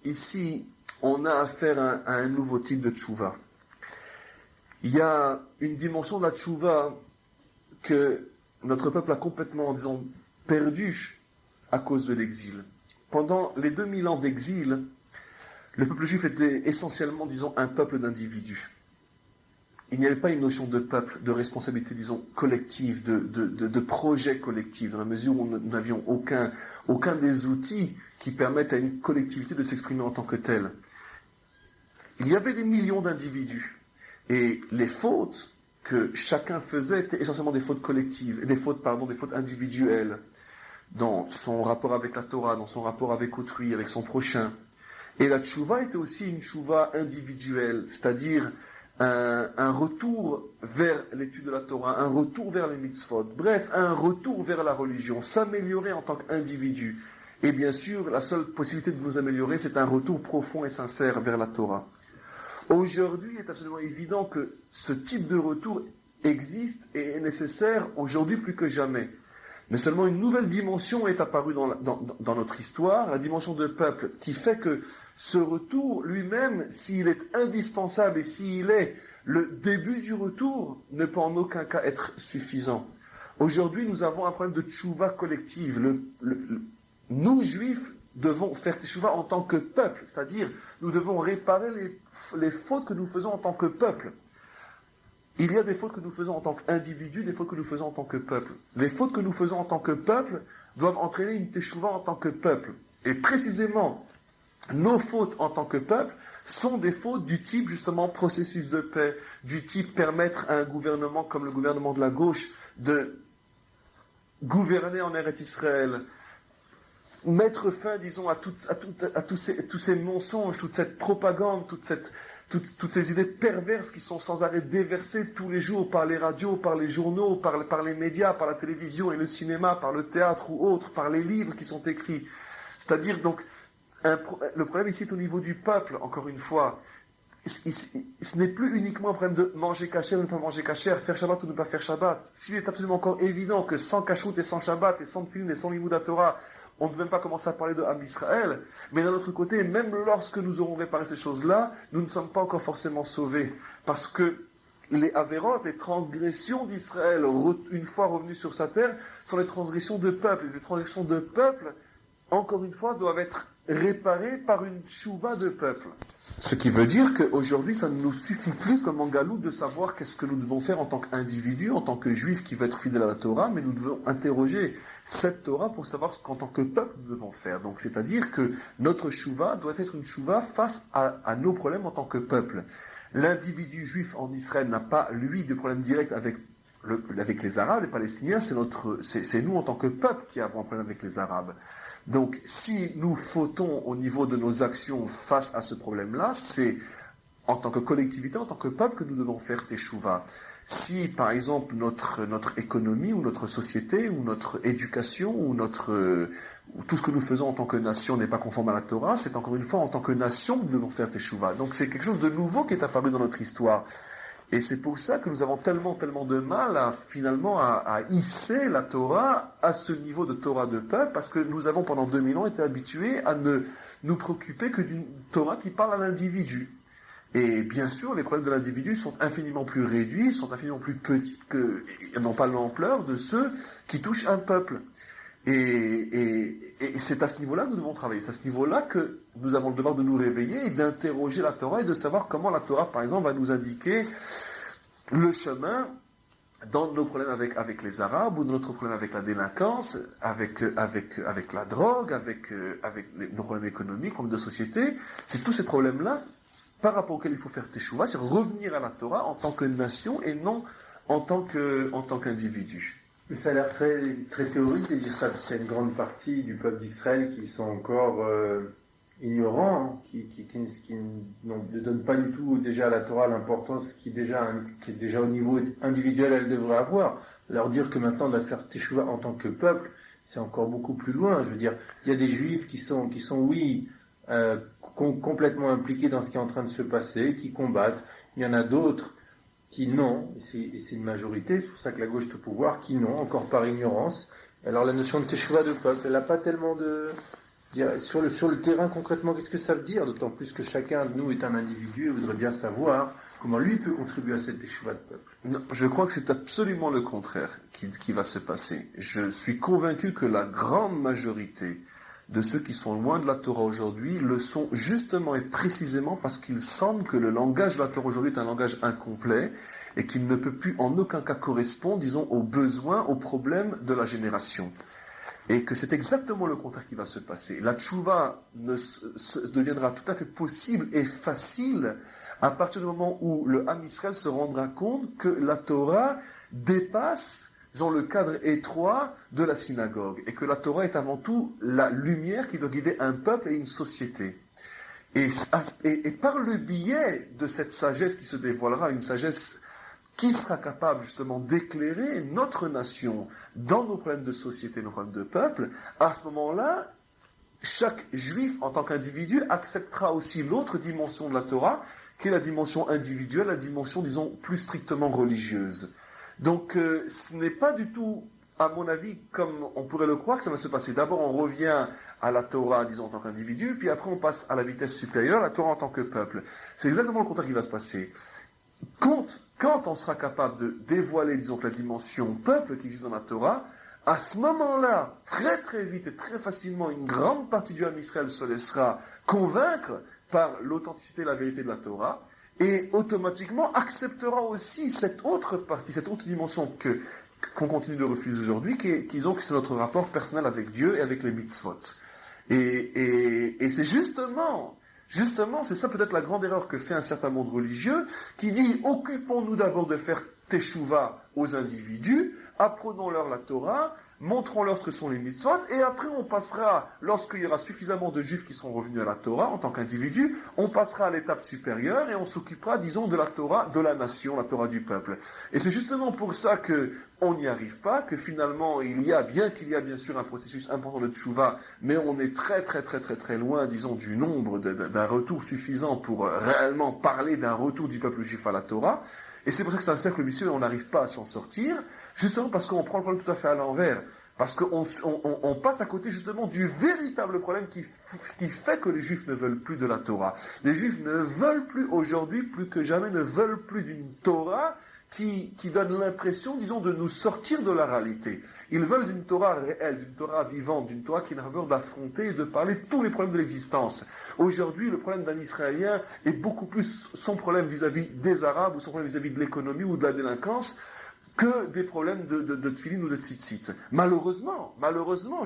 ici, on a affaire à un nouveau type de tchouva. Il y a une dimension de la tchouva que notre peuple a complètement, disons, perdue à cause de l'exil. Pendant les 2000 ans d'exil, le peuple juif était essentiellement, disons, un peuple d'individus. Il n'y avait pas une notion de peuple, de responsabilité, disons, collective, de projet collectif, dans la mesure où nous n'avions aucun des outils qui permettent à une collectivité de s'exprimer en tant que telle. Il y avait des millions d'individus, et les fautes que chacun faisait étaient essentiellement des fautes collectives, des fautes individuelles, dans son rapport avec la Torah, dans son rapport avec autrui, avec son prochain. Et la tchouva était aussi une tchouva individuelle, c'est-à-dire un retour vers l'étude de la Torah, un retour vers les mitzvot, bref, un retour vers la religion, s'améliorer en tant qu'individu. Et bien sûr, la seule possibilité de nous améliorer, c'est un retour profond et sincère vers la Torah. Aujourd'hui, il est absolument évident que ce type de retour existe et est nécessaire aujourd'hui plus que jamais. Mais seulement une nouvelle dimension est apparue dans notre histoire, la dimension de peuple, qui fait que ce retour lui-même, s'il est indispensable et s'il est le début du retour, ne peut en aucun cas être suffisant. Aujourd'hui, nous avons un problème de tchouva collective. Nous, juifs, devons faire tchouva en tant que peuple, c'est-à-dire nous devons réparer les fautes que nous faisons en tant que peuple. Il y a des fautes que nous faisons en tant qu'individus, des fautes que nous faisons en tant que peuple. Les fautes que nous faisons en tant que peuple doivent entraîner une teshuva en tant que peuple. Et précisément, nos fautes en tant que peuple sont des fautes du type, justement, processus de paix, du type permettre à un gouvernement comme le gouvernement de la gauche de gouverner en Eretz Israël, mettre fin, disons, à tous ces mensonges, toute cette propagande, toutes ces idées perverses qui sont sans arrêt déversées tous les jours par les radios, par les journaux, par les médias, par la télévision et le cinéma, par le théâtre ou autre, par les livres qui sont écrits. C'est-à-dire, donc, le problème ici est au niveau du peuple, encore une fois. Ce n'est plus uniquement un problème de manger kasher ou ne pas manger kasher, faire Shabbat ou ne pas faire Shabbat. S'il est absolument encore évident que sans kashrut et sans Shabbat, et sans tefillin et sans limud Torah, on ne peut même pas commencer à parler de Ham Israël. Mais d'un autre côté, même lorsque nous aurons réparé ces choses-là, nous ne sommes pas encore forcément sauvés. Parce que les Averot, les transgressions d'Israël, une fois revenus sur sa terre, sont les transgressions de peuple. Et les transgressions de peuple, encore une fois, doivent être réparées par une tchouva de peuple. Ce qui veut dire qu'aujourd'hui, ça ne nous suffit plus comme en Galoute de savoir qu'est-ce que nous devons faire en tant qu'individu, en tant que juif qui veut être fidèle à la Torah, mais nous devons interroger cette Torah pour savoir ce qu'en tant que peuple nous devons faire. Donc, c'est-à-dire que notre tchouva doit être une tchouva face à nos problèmes en tant que peuple. L'individu juif en Israël n'a pas, lui, de problème direct avec les Arabes, les Palestiniens, c'est nous en tant que peuple qui avons un problème avec les Arabes. Donc, si nous fautons au niveau de nos actions face à ce problème-là, c'est en tant que collectivité, en tant que peuple que nous devons faire teshuva. Si, par exemple, notre économie ou notre société ou notre éducation ou tout ce que nous faisons en tant que nation n'est pas conforme à la Torah, c'est encore une fois en tant que nation que nous devons faire teshuva. Donc, c'est quelque chose de nouveau qui est apparu dans notre histoire. Et c'est pour ça que nous avons tellement de mal à hisser la Torah à ce niveau de Torah de peuple, parce que nous avons pendant 2000 ans été habitués à ne nous préoccuper que d'une Torah qui parle à l'individu. Et bien sûr, les problèmes de l'individu sont infiniment plus réduits, sont infiniment plus petits, n'ont pas l'ampleur de ceux qui touchent un peuple. Et c'est à ce niveau-là que nous devons travailler. C'est à ce niveau-là que nous avons le devoir de nous réveiller et d'interroger la Torah et de savoir comment la Torah, par exemple, va nous indiquer le chemin dans nos problèmes avec les Arabes ou dans notre problème avec la délinquance, avec la drogue, avec nos problèmes économiques, problèmes de société. C'est tous ces problèmes-là par rapport auxquels il faut faire teshuva, c'est revenir à la Torah en tant que nation et non en tant qu'individu. Mais ça a l'air très théorique de dire ça, parce qu'il y a une grande partie du peuple d'Israël qui sont encore ignorants, qui ne donnent pas du tout déjà à la Torah l'importance qui est déjà au niveau individuel elle devrait avoir. Leur dire que maintenant on doit faire teshuva en tant que peuple, c'est encore beaucoup plus loin. Je veux dire, il y a des juifs qui sont oui, complètement impliqués dans ce qui est en train de se passer, qui combattent. Il y en a d'autres qui n'ont, et c'est une majorité, c'est pour ça que la gauche est au pouvoir, qui n'ont, encore par ignorance. Alors la notion de teshuva de peuple, elle n'a pas tellement de... Sur le terrain, concrètement, qu'est-ce que ça veut dire? D'autant plus que chacun de nous est un individu et voudrait bien savoir comment lui peut contribuer à cette teshuva de peuple. Non, je crois que c'est absolument le contraire qui va se passer. Je suis convaincu que la grande majorité de ceux qui sont loin de la Torah aujourd'hui le sont justement et précisément parce qu'ils sentent que le langage de la Torah aujourd'hui est un langage incomplet et qu'il ne peut plus en aucun cas correspondre, disons, aux besoins, aux problèmes de la génération. Et que c'est exactement le contraire qui va se passer. La tchouva deviendra tout à fait possible et facile à partir du moment où le Ham Israël se rendra compte que la Torah dépasse le cadre étroit de la synagogue, et que la Torah est avant tout la lumière qui doit guider un peuple et une société. Et par le biais de cette sagesse qui se dévoilera, une sagesse qui sera capable justement d'éclairer notre nation dans nos problèmes de société, nos problèmes de peuple, à ce moment-là, chaque juif en tant qu'individu acceptera aussi l'autre dimension de la Torah, qui est la dimension individuelle, la dimension, disons, plus strictement religieuse. Donc, ce n'est pas du tout, à mon avis, comme on pourrait le croire, que ça va se passer. D'abord, on revient à la Torah, disons, en tant qu'individu, puis après, on passe à la vitesse supérieure, la Torah en tant que peuple. C'est exactement le contraire qui va se passer. Quand on sera capable de dévoiler, disons, la dimension peuple qui existe dans la Torah, à ce moment-là, très très vite et très facilement, une grande partie du Ham Israël se laissera convaincre par l'authenticité et la vérité de la Torah, et automatiquement acceptera aussi cette autre partie, cette autre dimension qu'on continue de refuser aujourd'hui, que c'est notre rapport personnel avec Dieu et avec les mitzvot. Et c'est justement, c'est ça peut-être la grande erreur que fait un certain monde religieux, qui dit, occupons-nous d'abord de faire teshuva aux individus, apprenons-leur la Torah, montrons-leur ce que sont les mitzvot, et après on passera, lorsqu'il y aura suffisamment de juifs qui seront revenus à la Torah en tant qu'individus, on passera à l'étape supérieure et on s'occupera, disons, de la Torah de la nation, la Torah du peuple. Et c'est justement pour ça que on n'y arrive pas, que finalement qu'il y a bien sûr un processus important de tchouva, mais on est très très très très très loin, disons, du nombre d'un retour suffisant pour réellement parler d'un retour du peuple juif à la Torah. Et c'est pour ça que c'est un cercle vicieux et on n'arrive pas à s'en sortir, justement parce qu'on prend le problème tout à fait à l'envers. Parce qu'on passe à côté justement du véritable problème qui fait que les Juifs ne veulent plus de la Torah. Les Juifs ne veulent plus aujourd'hui, plus que jamais, ne veulent plus d'une Torah qui donne l'impression, disons, de nous sortir de la réalité. Ils veulent d'une Torah réelle, d'une Torah vivante, d'une Torah qui n'a pas peur d'affronter et de parler de tous les problèmes de l'existence. Aujourd'hui, le problème d'un Israélien est beaucoup plus son problème vis-à-vis des Arabes ou son problème vis-à-vis de l'économie ou de la délinquance que des problèmes de tfilin ou de tzitzit. Malheureusement,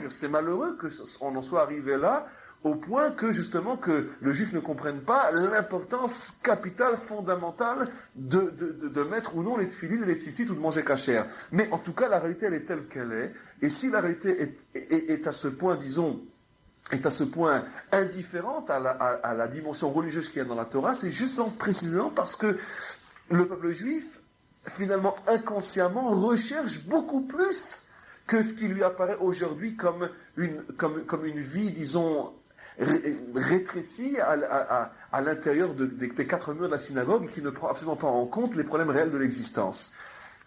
c'est malheureux qu'on en soit arrivé là, au point que, justement, que le juif ne comprenne pas l'importance capitale, fondamentale de mettre ou non les tfilin et les tzitzit ou de manger kasher. Mais en tout cas, la réalité, elle est telle qu'elle est. Et si la réalité est à ce point, disons, est à ce point indifférente à la dimension religieuse qu'il y a dans la Torah, c'est justement précisément parce que le peuple juif, finalement, inconsciemment, recherche beaucoup plus que ce qui lui apparaît aujourd'hui comme une vie, disons, rétrécie à l'intérieur des quatre murs de la synagogue et qui ne prend absolument pas en compte les problèmes réels de l'existence.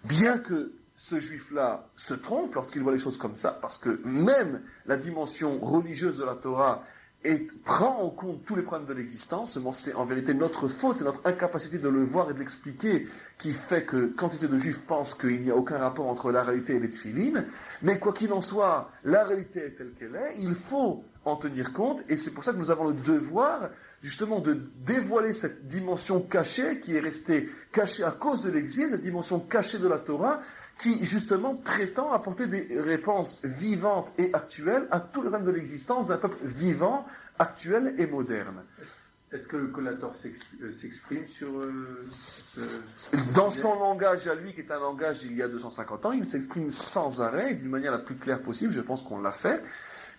Bien que ce juif-là se trompe lorsqu'il voit les choses comme ça, parce que même la dimension religieuse de la Torah prend en compte tous les problèmes de l'existence, seulement c'est en vérité notre faute, c'est notre incapacité de le voir et de l'expliquer qui fait que quantité de juifs pensent qu'il n'y a aucun rapport entre la réalité et les tfilines, mais quoi qu'il en soit, la réalité est telle qu'elle est, il faut en tenir compte, et c'est pour ça que nous avons le devoir, justement, de dévoiler cette dimension cachée, qui est restée cachée à cause de l'exil, cette dimension cachée de la Torah, qui, justement, prétend apporter des réponses vivantes et actuelles à tous les problèmes de l'existence d'un peuple vivant, actuel et moderne. Est-ce que le collateur s'exprime sur Dans son langage à lui, qui est un langage il y a 250 ans, il s'exprime sans arrêt, et d'une manière la plus claire possible, je pense qu'on l'a fait,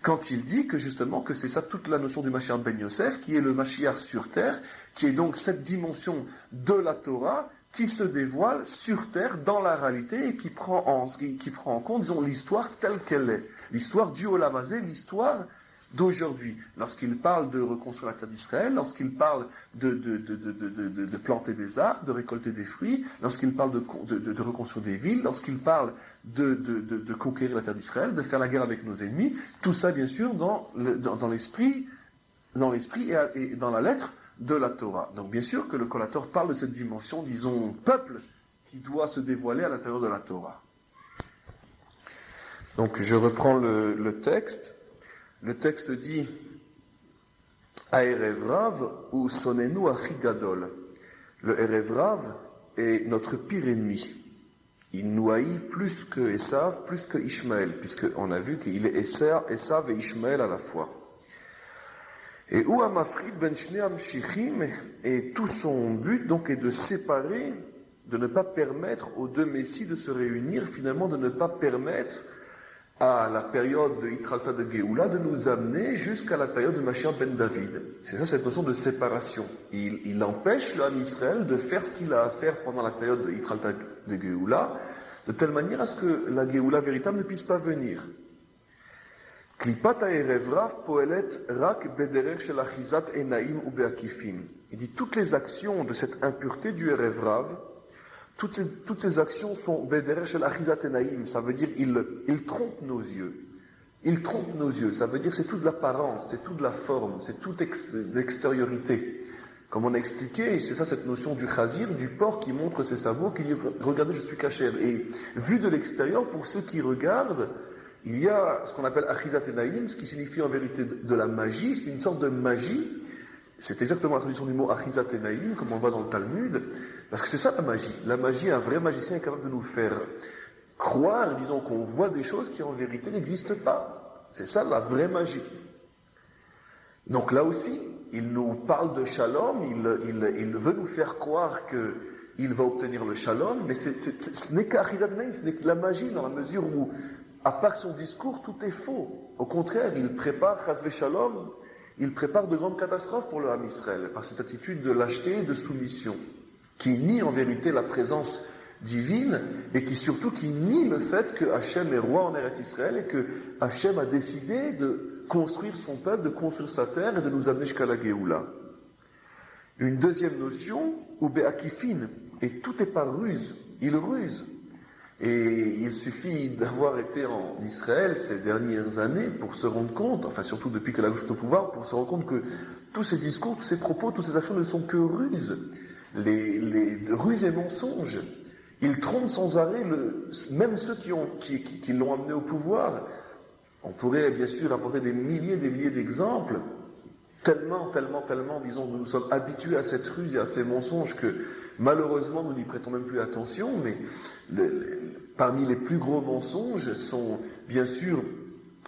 quand il dit que justement, que c'est ça toute la notion du Mashiach Ben Yosef, qui est le Mashiach sur terre, qui est donc cette dimension de la Torah, qui se dévoile sur terre, dans la réalité, et qui prend en compte, disons, l'histoire telle qu'elle est. L'histoire du Olam Hazé, l'histoire d'aujourd'hui. Lorsqu'il parle de reconstruire la terre d'Israël, lorsqu'il parle de planter des arbres, de récolter des fruits, lorsqu'il parle de reconstruire des villes, lorsqu'il parle de conquérir la terre d'Israël, de faire la guerre avec nos ennemis, tout ça, bien sûr, dans l'esprit et dans la lettre de la Torah. Donc bien sûr que le collateur parle de cette dimension, disons, peuple, qui doit se dévoiler à l'intérieur de la Torah. Donc je reprends le texte. Le texte dit « Ha'erev Rav ou sonenu achi gadol ». Le Erev Rav est notre pire ennemi. Il nous haït plus que Esav, plus que Ishmaël, puisqu'on a vu qu'il est Esav et Ishmaël à la fois. Et ou Amafrid ben Shnei Amshichim, et tout son but donc est de séparer, de ne pas permettre aux deux messies de se réunir, finalement de ne pas permettre à la période de Yitralta de Géoula de nous amener jusqu'à la période de Mashiach ben David. C'est ça cette notion de séparation. Il empêche l'homme Israël de faire ce qu'il a à faire pendant la période de Yitralta de Géoula, de telle manière à ce que la Géoula véritable ne puisse pas venir. Klipat ha'erev rav poelet rak bederer shel achizat enaim u beakifim. Il dit toutes les actions de cette impureté du erev rav, toutes ces actions sont bederer shel achizat enaim. Ça veut dire il trompe nos yeux. Il trompe nos yeux. Ça veut dire c'est tout de l'apparence, c'est tout de la forme, c'est toute l'extériorité. Comme on a expliqué, c'est ça cette notion du chazir, du porc qui montre ses sabots, qui dit regardez je suis kasher. Et vu de l'extérieur, pour ceux qui regardent, il y a ce qu'on appelle achizat enaim, ce qui signifie en vérité de la magie, c'est une sorte de magie. C'est exactement la traduction du mot achizat enaim, comme on le voit dans le Talmud, parce que c'est ça la magie. La magie, un vrai magicien est capable de nous faire croire, disons, qu'on voit des choses qui en vérité n'existent pas. C'est ça la vraie magie. Donc là aussi, il nous parle de shalom, il veut nous faire croire qu'il va obtenir le shalom, mais ce n'est qu'achizat enaim, ce n'est que la magie dans la mesure où à part son discours, tout est faux. Au contraire, il prépare, chas v'shalom, il prépare de grandes catastrophes pour le Ham Israël, par cette attitude de lâcheté et de soumission, qui nie en vérité la présence divine, et qui nie le fait que Hachem est roi en Eretz Israël, et que Hachem a décidé de construire son peuple, de construire sa terre, et de nous amener jusqu'à la Géoula. Une deuxième notion, ou be'akifin, et tout est par ruse, il ruse. Et il suffit d'avoir été en Israël ces dernières années pour se rendre compte, enfin surtout depuis que la gauche est au pouvoir, pour se rendre compte que tous ces discours, tous ces propos, toutes ces actions ne sont que ruses. Les ruses et mensonges. Ils trompent sans arrêt même ceux qui l'ont amené au pouvoir. On pourrait bien sûr apporter des milliers d'exemples, tellement, disons, nous sommes habitués à cette ruse et à ces mensonges que malheureusement nous n'y prêtons même plus attention, mais parmi les plus gros mensonges sont, bien sûr,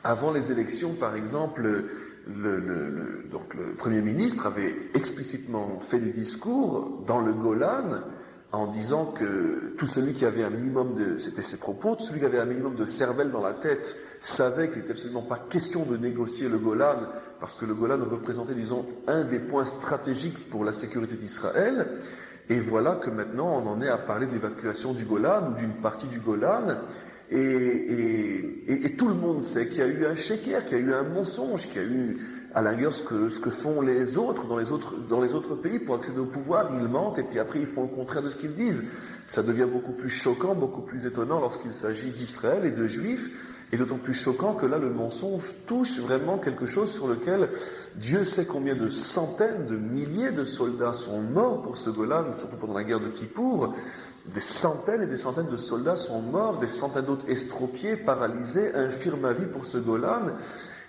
avant les élections, par exemple, donc le Premier ministre avait explicitement fait des discours dans le Golan en disant que tout celui qui avait un minimum c'était ses propos, tout celui qui avait un minimum de cervelle dans la tête savait qu'il n'était absolument pas question de négocier le Golan, parce que le Golan représentait, disons, un des points stratégiques pour la sécurité d'Israël. Et voilà que maintenant on en est à parler d'évacuation du Golan, ou d'une partie du Golan, et tout le monde sait qu'il y a eu un sheker, qu'il y a eu un mensonge, qu'il y a eu à la rigueur ce que font les autres dans les autres pays pour accéder au pouvoir. Ils mentent et puis après ils font le contraire de ce qu'ils disent. Ça devient beaucoup plus choquant, beaucoup plus étonnant lorsqu'il s'agit d'Israël et de Juifs, et d'autant plus choquant que là le mensonge touche vraiment quelque chose sur lequel Dieu sait combien de centaines, de milliers de soldats sont morts pour ce Golan, surtout pendant la guerre de Kippour. Des centaines et des centaines de soldats sont morts, des centaines d'autres estropiés, paralysés, infirmes à vie pour ce Golan.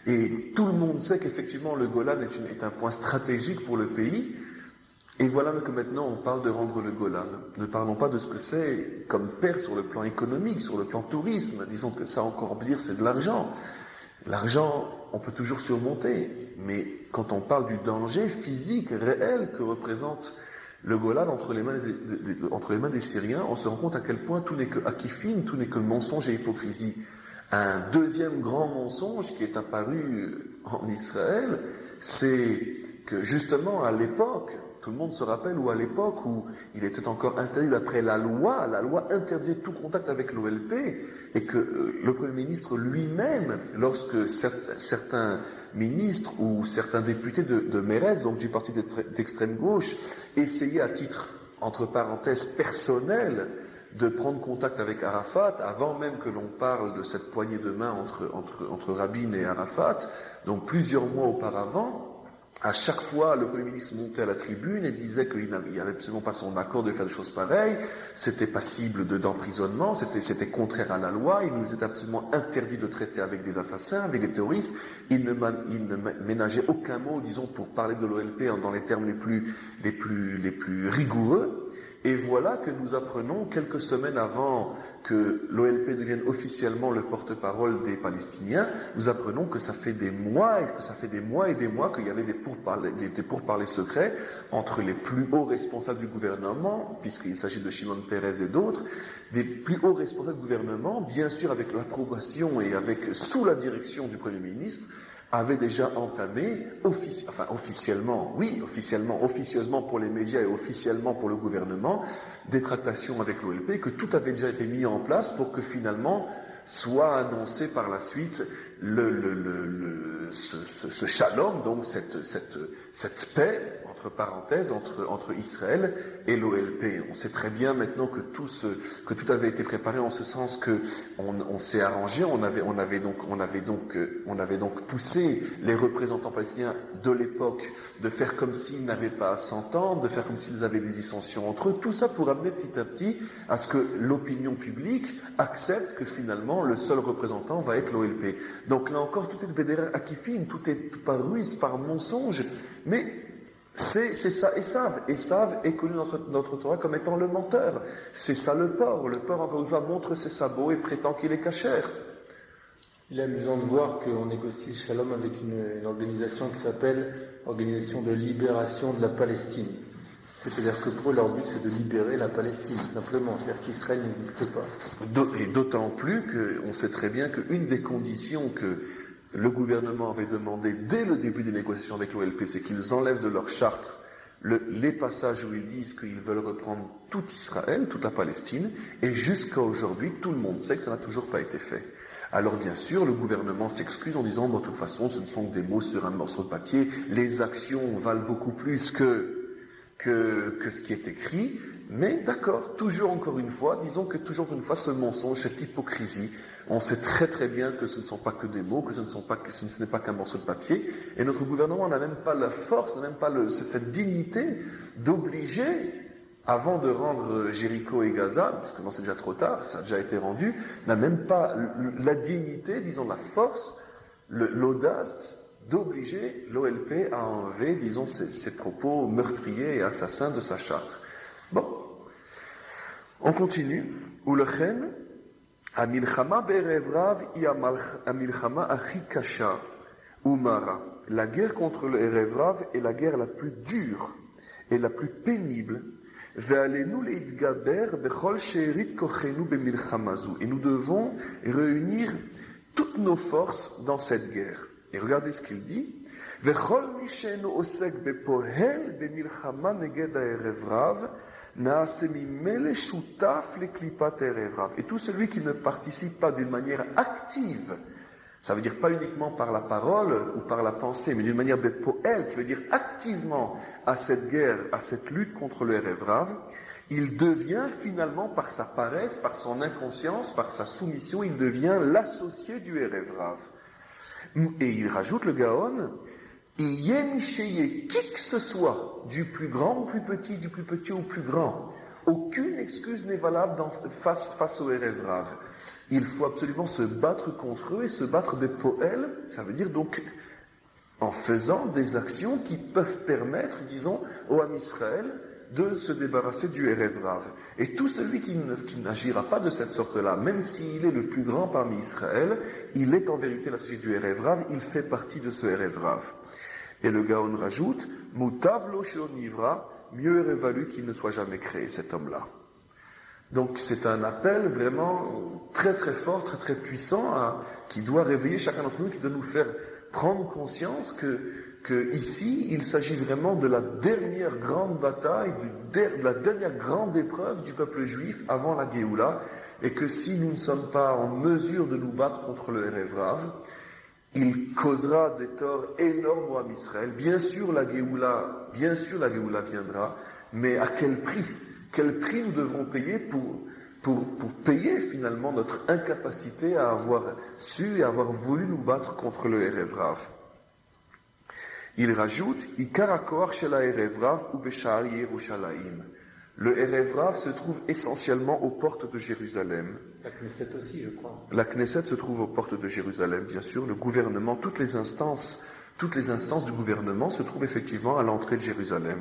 Et tout le monde sait qu'effectivement le Golan est un point stratégique pour le pays. Et voilà que maintenant on parle de rendre le Golan. Ne parlons pas de ce que c'est comme perte sur le plan économique, sur le plan tourisme. Disons que ça encore pire, c'est de l'argent. L'argent, on peut toujours surmonter. Mais quand on parle du danger physique, réel que représente le Golan entre les mains des Syriens, on se rend compte à quel point tout n'est que akifim, tout n'est que mensonge et hypocrisie. Un deuxième grand mensonge qui est apparu en Israël, c'est que justement à l'époque, tout le monde se rappelle, ou à l'époque où il était encore interdit d'après la loi interdisait tout contact avec l'OLP, et que le Premier ministre lui-même, lorsque certains ministres ou certains députés de Meretz, donc du parti d'extrême gauche, essayaient à titre, entre parenthèses, personnel, de prendre contact avec Arafat, avant même que l'on parle de cette poignée de main entre Rabin et Arafat, donc plusieurs mois auparavant, à chaque fois, le Premier ministre montait à la tribune et disait qu'il n'avait absolument pas son accord de faire des choses pareilles, c'était passible d'emprisonnement, c'était contraire à la loi, il nous était absolument interdit de traiter avec des assassins, avec des terroristes, il ne ménageait aucun mot, disons, pour parler de l'OLP dans les termes les plus rigoureux. Et voilà que nous apprenons, quelques semaines avant que l'OLP devienne officiellement le porte-parole des Palestiniens, nous apprenons que ça fait des mois et des mois qu'il y avait des pourparlers secrets entre les plus hauts responsables du gouvernement, puisqu'il s'agit de Shimon Peres et d'autres, des plus hauts responsables du gouvernement, bien sûr avec l'approbation et sous la direction du Premier ministre, avait déjà entamé, officieusement pour les médias et officiellement pour le gouvernement, des tractations avec l'OLP, que tout avait déjà été mis en place pour que finalement soit annoncé par la suite ce shalom, donc cette paix, entre parenthèses, entre Israël et l'OLP. On sait très bien maintenant que tout avait été préparé en ce sens que on s'est arrangé, on avait donc poussé les représentants palestiniens de l'époque de faire comme s'ils n'avaient pas à s'entendre, de faire comme s'ils avaient des dissensions entre eux, tout ça pour amener petit à petit à ce que l'opinion publique accepte que finalement le seul représentant va être l'OLP. Donc là encore, tout est de Bédéra Akifin, tout est par ruse, par mensonge, mais c'est ça Esav. Esav est connu dans notre Torah comme étant le menteur. C'est ça le porc. Le porc, encore une fois, montre ses sabots et prétend qu'il est cachère. Il est amusant de voir qu'on négocie le shalom avec une organisation qui s'appelle Organisation de libération de la Palestine. C'est-à-dire que pour eux, leur but, c'est de libérer la Palestine, simplement. C'est-à-dire qu'Israël n'existe pas. Et d'autant plus qu'on sait très bien qu'une des conditions que le gouvernement avait demandé dès le début des négociations avec l'OLP, c'est qu'ils enlèvent de leur charte les passages où ils disent qu'ils veulent reprendre tout Israël, toute la Palestine, et jusqu'à aujourd'hui, tout le monde sait que ça n'a toujours pas été fait. Alors bien sûr, le gouvernement s'excuse en disant, de toute façon, ce ne sont que des mots sur un morceau de papier, les actions valent beaucoup plus que ce qui est écrit, mais d'accord, toujours encore une fois, disons que toujours une fois ce mensonge, cette hypocrisie, on sait très très bien que ce ne sont pas que des mots, que ce n'est pas qu'un morceau de papier, et notre gouvernement n'a même pas la force, n'a même pas cette dignité d'obliger, avant de rendre Jéricho et Gaza, parce que non c'est déjà trop tard, ça a déjà été rendu, n'a même pas la dignité, disons la force, l'audace d'obliger l'OLP à enlever, disons, ces propos meurtriers et assassins de sa charte. Bon, on continue. Ulechen, amilchama be'erev rav hi amilchama achi kasha umara. La guerre contre le Erev Rav est la guerre la plus dure et la plus pénible. Ve'alenu leitgaber bechol she'erit kochenu b'milchama zu. Et nous devons réunir toutes nos forces dans cette guerre. Et regardez ce qu'il dit. Vechol mi she'enu osek bepohel b'milchama neged ha'erev rav naase mimele shutaf leklipat ha'erev rav. Et tout celui qui ne participe pas d'une manière active, ça veut dire pas uniquement par la parole ou par la pensée, mais d'une manière bepohel, qui veut dire activement à cette guerre, à cette lutte contre le Erev Rav, il devient finalement par sa paresse, par son inconscience, par sa soumission, il devient l'associé du Erev Rav. Et il rajoute le Gaon, qui que ce soit, du plus grand au plus petit au plus grand, aucune excuse n'est valable face au Erev Rav. Il faut absolument se battre contre eux et se battre des poèles, ça veut dire donc en faisant des actions qui peuvent permettre, disons, au Ham Israël de se débarrasser du Erev Rav. Et tout celui qui n'agira pas de cette sorte-là, même s'il est le plus grand parmi Israël, il est en vérité l'associé du Erev Rav, il fait partie de ce Erev Rav. Et le Gaon rajoute, Mutav lo shelo nivra, mieux aurait valu qu'il ne soit jamais créé, cet homme-là. Donc c'est un appel vraiment très très fort, très très puissant, qui doit réveiller chacun d'entre nous, qui doit nous faire prendre conscience que ici, il s'agit vraiment de la dernière grande bataille, de la dernière grande épreuve du peuple juif avant la Géoula, et que si nous ne sommes pas en mesure de nous battre contre le Erev Rav, il causera des torts énormes au Ham Israël. Bien sûr la Géoula viendra, mais à quel prix? Quel prix nous devrons payer pour payer finalement notre incapacité à avoir su et avoir voulu nous battre contre le Erev Rav. Il rajoute, Ikar hakoach shel ha'erev rav hu b'sha'ar Yerushalayim. Le Erev Rav se trouve essentiellement aux portes de Jérusalem. La Knesset aussi, je crois. La Knesset se trouve aux portes de Jérusalem, bien sûr. Le gouvernement, toutes les instances du gouvernement se trouvent effectivement à l'entrée de Jérusalem.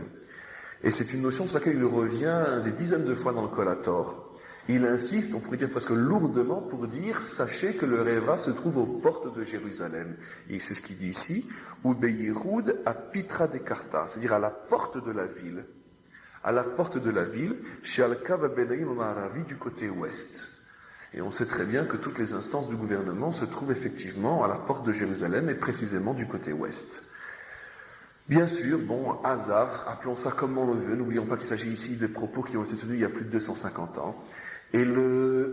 Et c'est une notion sur laquelle il revient des dizaines de fois dans le Kolator. Il insiste, on pourrait dire presque lourdement, pour dire, sachez que le Erev Rav se trouve aux portes de Jérusalem. Et c'est ce qu'il dit ici, ou Beyirud à Pitra de Karta, c'est-à-dire à la porte de la ville. À la porte de la ville, chez Al-Kav Benaïm Ma'aravi, du côté ouest. Et on sait très bien que toutes les instances du gouvernement se trouvent effectivement à la porte de Jérusalem, et précisément du côté ouest. Bien sûr, hasard, appelons ça comme on le veut, n'oublions pas qu'il s'agit ici des propos qui ont été tenus il y a plus de 250 ans. Et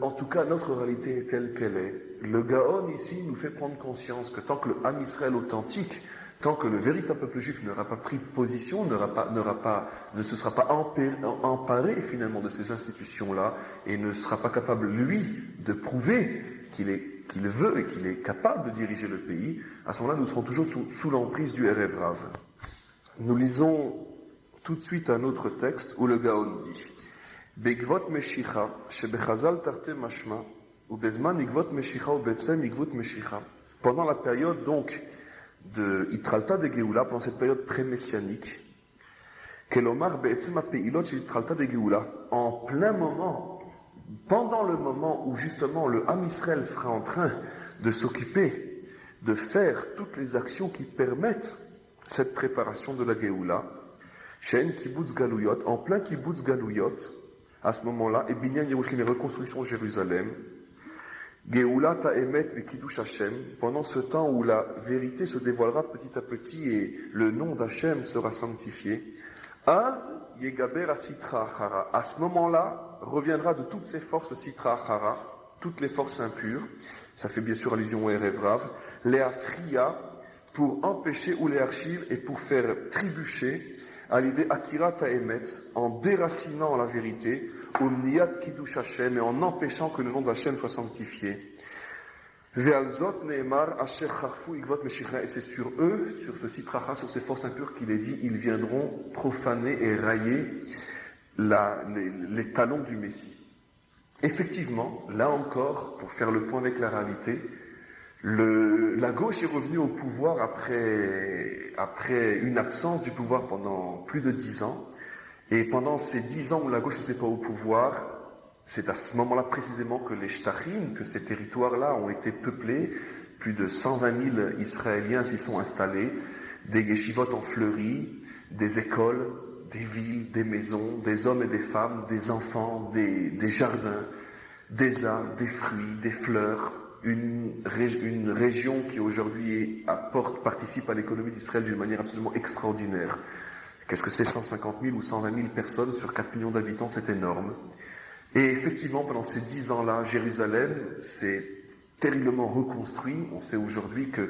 en tout cas, notre réalité est telle qu'elle est. Le Gaon ici nous fait prendre conscience que tant que le Ham Israël authentique, tant que le véritable peuple juif n'aura pas pris position, ne se sera pas emparé finalement de ces institutions-là, et ne sera pas capable, lui, de prouver qu'il veut et qu'il est capable de diriger le pays, à ce moment-là, nous serons toujours sous l'emprise du Erev Rav. Nous lisons tout de suite un autre texte où le Gaon dit Begvot Meshicha, Shebechazal Tarte Mashma, ou Bezman Igvot Meshicha, ou Betsem Igvot Meshicha. Pendant la période donc de Itralta de Géoula, pendant cette période pré-messianique, Kelomar Be'etzem Apeilot chez Itralta de Géoula, en plein moment, pendant le moment où justement le Ham Israël sera en train de s'occuper, de faire toutes les actions qui permettent cette préparation de la Géoula, Shen Kibbutz Galouyot, en plein Kibbutz Galouyot, à ce moment-là, et Binyan Yerushalayim, reconstruction de Jérusalem, Géoula Ta'emet Vekidush Hashem, pendant ce temps où la vérité se dévoilera petit à petit et le nom d'Hashem sera sanctifié, Az Yegaber Asitra Achara, à ce moment-là, reviendra de toutes ses forces Sitra Achara, toutes les forces impures, ça fait bien sûr allusion au Erev Rav, les Afria, pour empêcher ou les archives et pour faire trébucher à l'idée Akirat Haemet, en déracinant la vérité, Omniyat Kiddush Hashem, et en empêchant que le nom d'Hashem soit sanctifié. Ve'alzot Nehemar Asher Charfu Ikvot Meshicha, et c'est sur eux, sur ce Sitracha, sur ces forces impures qu'il est dit, ils viendront profaner et railler les talons du Messie. Effectivement, là encore, pour faire le point avec la réalité, la gauche est revenue au pouvoir après une absence du pouvoir pendant plus de 10 ans. Et pendant ces 10 ans où la gauche n'était pas au pouvoir, c'est à ce moment-là précisément que les Shtachim, que ces territoires-là ont été peuplés. Plus de 120 000 Israéliens s'y sont installés, des yeshivot ont fleuri, des écoles, des villes, des maisons, des hommes et des femmes, des enfants, des jardins, des arbres, des fruits, des fleurs. Une région qui aujourd'hui participe à l'économie d'Israël d'une manière absolument extraordinaire. Qu'est-ce que c'est 150 000 ou 120 000 personnes sur 4 millions d'habitants, c'est énorme. Et effectivement, pendant ces 10 ans-là, Jérusalem s'est terriblement reconstruit. On sait aujourd'hui que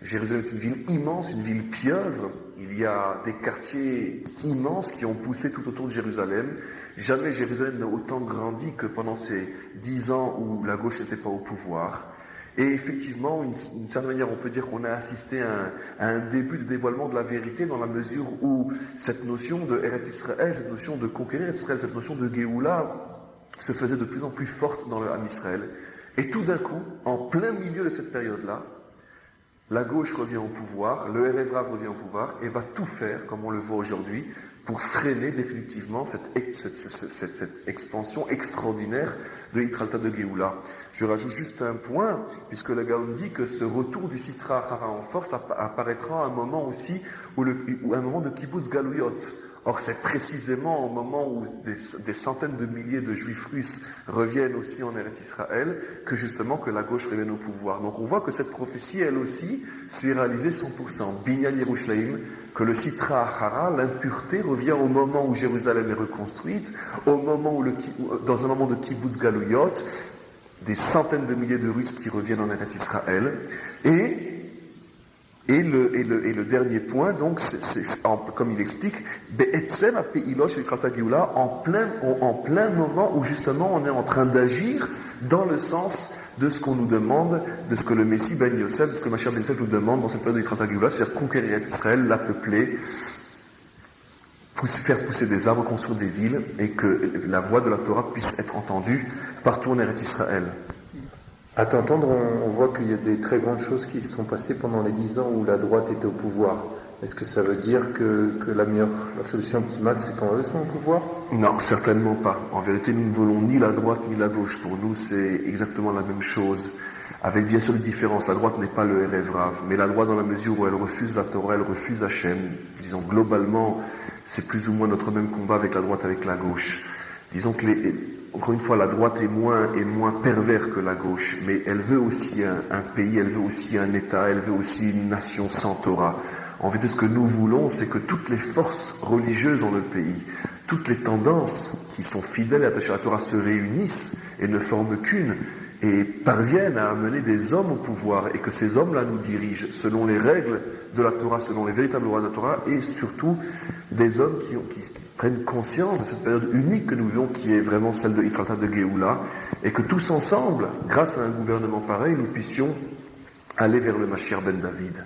Jérusalem est une ville immense, une ville pieuvre. Il y a des quartiers immenses qui ont poussé tout autour de Jérusalem. Jamais Jérusalem n'a autant grandi que pendant ces 10 ans où la gauche n'était pas au pouvoir. Et effectivement, d'une certaine manière, on peut dire qu'on a assisté à un début de dévoilement de la vérité dans la mesure où cette notion de Eretz Israël, cette notion de conquérir Eretz Israël, cette notion de Géoula se faisait de plus en plus forte dans le Ham Israël. Et tout d'un coup, en plein milieu de cette période-là, la gauche revient au pouvoir, le Erev Rav revient au pouvoir et va tout faire, comme on le voit aujourd'hui, pour freiner définitivement cette expansion extraordinaire de Yitralta de Géoula. Je rajoute juste un point, puisque le Gaon dit que ce retour du Sitra Achara en force apparaîtra à un moment aussi, où un moment de Kibbutz Galouyot. Or, c'est précisément au moment où des centaines de milliers de juifs russes reviennent aussi en Eretz Israël que justement que la gauche revienne au pouvoir. Donc on voit que cette prophétie, elle aussi, s'est réalisée 100%. Binyan Yerushalayim, que le Sitra Achara, l'impureté, revient au moment où Jérusalem est reconstruite, au moment où dans un moment de Kibbutz Galouyot, des centaines de milliers de Russes qui reviennent en Eretz Israël, et le dernier point, donc, comme il explique, en plein moment où justement on est en train d'agir dans le sens de ce qu'on nous demande, de ce que le Messie Ben Yosef, de ce que le Mashiach Ben Yosef nous demande dans cette période de Yitralta Géoula, c'est-à-dire conquérir Israël, la peupler, faire pousser des arbres, construire des villes, et que la voix de la Torah puisse être entendue partout en Eretz Israël. À t'entendre, on voit qu'il y a des très grandes choses qui se sont passées pendant les 10 ans où la droite était au pouvoir. Est-ce que ça veut dire que la solution optimale, c'est quand eux sont au pouvoir ? Non, certainement pas. En vérité, nous ne voulons ni la droite ni la gauche. Pour nous, c'est exactement la même chose. Avec bien sûr une différence. La droite n'est pas le Erev Rav, mais la droite dans la mesure où elle refuse la Torah, elle refuse Hachem. Disons, globalement, c'est plus ou moins notre même combat avec la droite, avec la gauche. Disons que encore une fois, la droite est moins pervers que la gauche, mais elle veut aussi un pays, elle veut aussi un État, elle veut aussi une nation sans Torah. En fait, ce que nous voulons, c'est que toutes les forces religieuses dans le pays, toutes les tendances qui sont fidèles et attachées à la Torah se réunissent et ne forment qu'une, et parviennent à amener des hommes au pouvoir, et que ces hommes-là nous dirigent selon les règles de la Torah, selon les véritables lois de la Torah, et surtout des hommes qui prennent conscience de cette période unique que nous vivons, qui est vraiment celle de Yitralta de Géoula, et que tous ensemble, grâce à un gouvernement pareil, nous puissions aller vers le Mashiach ben David.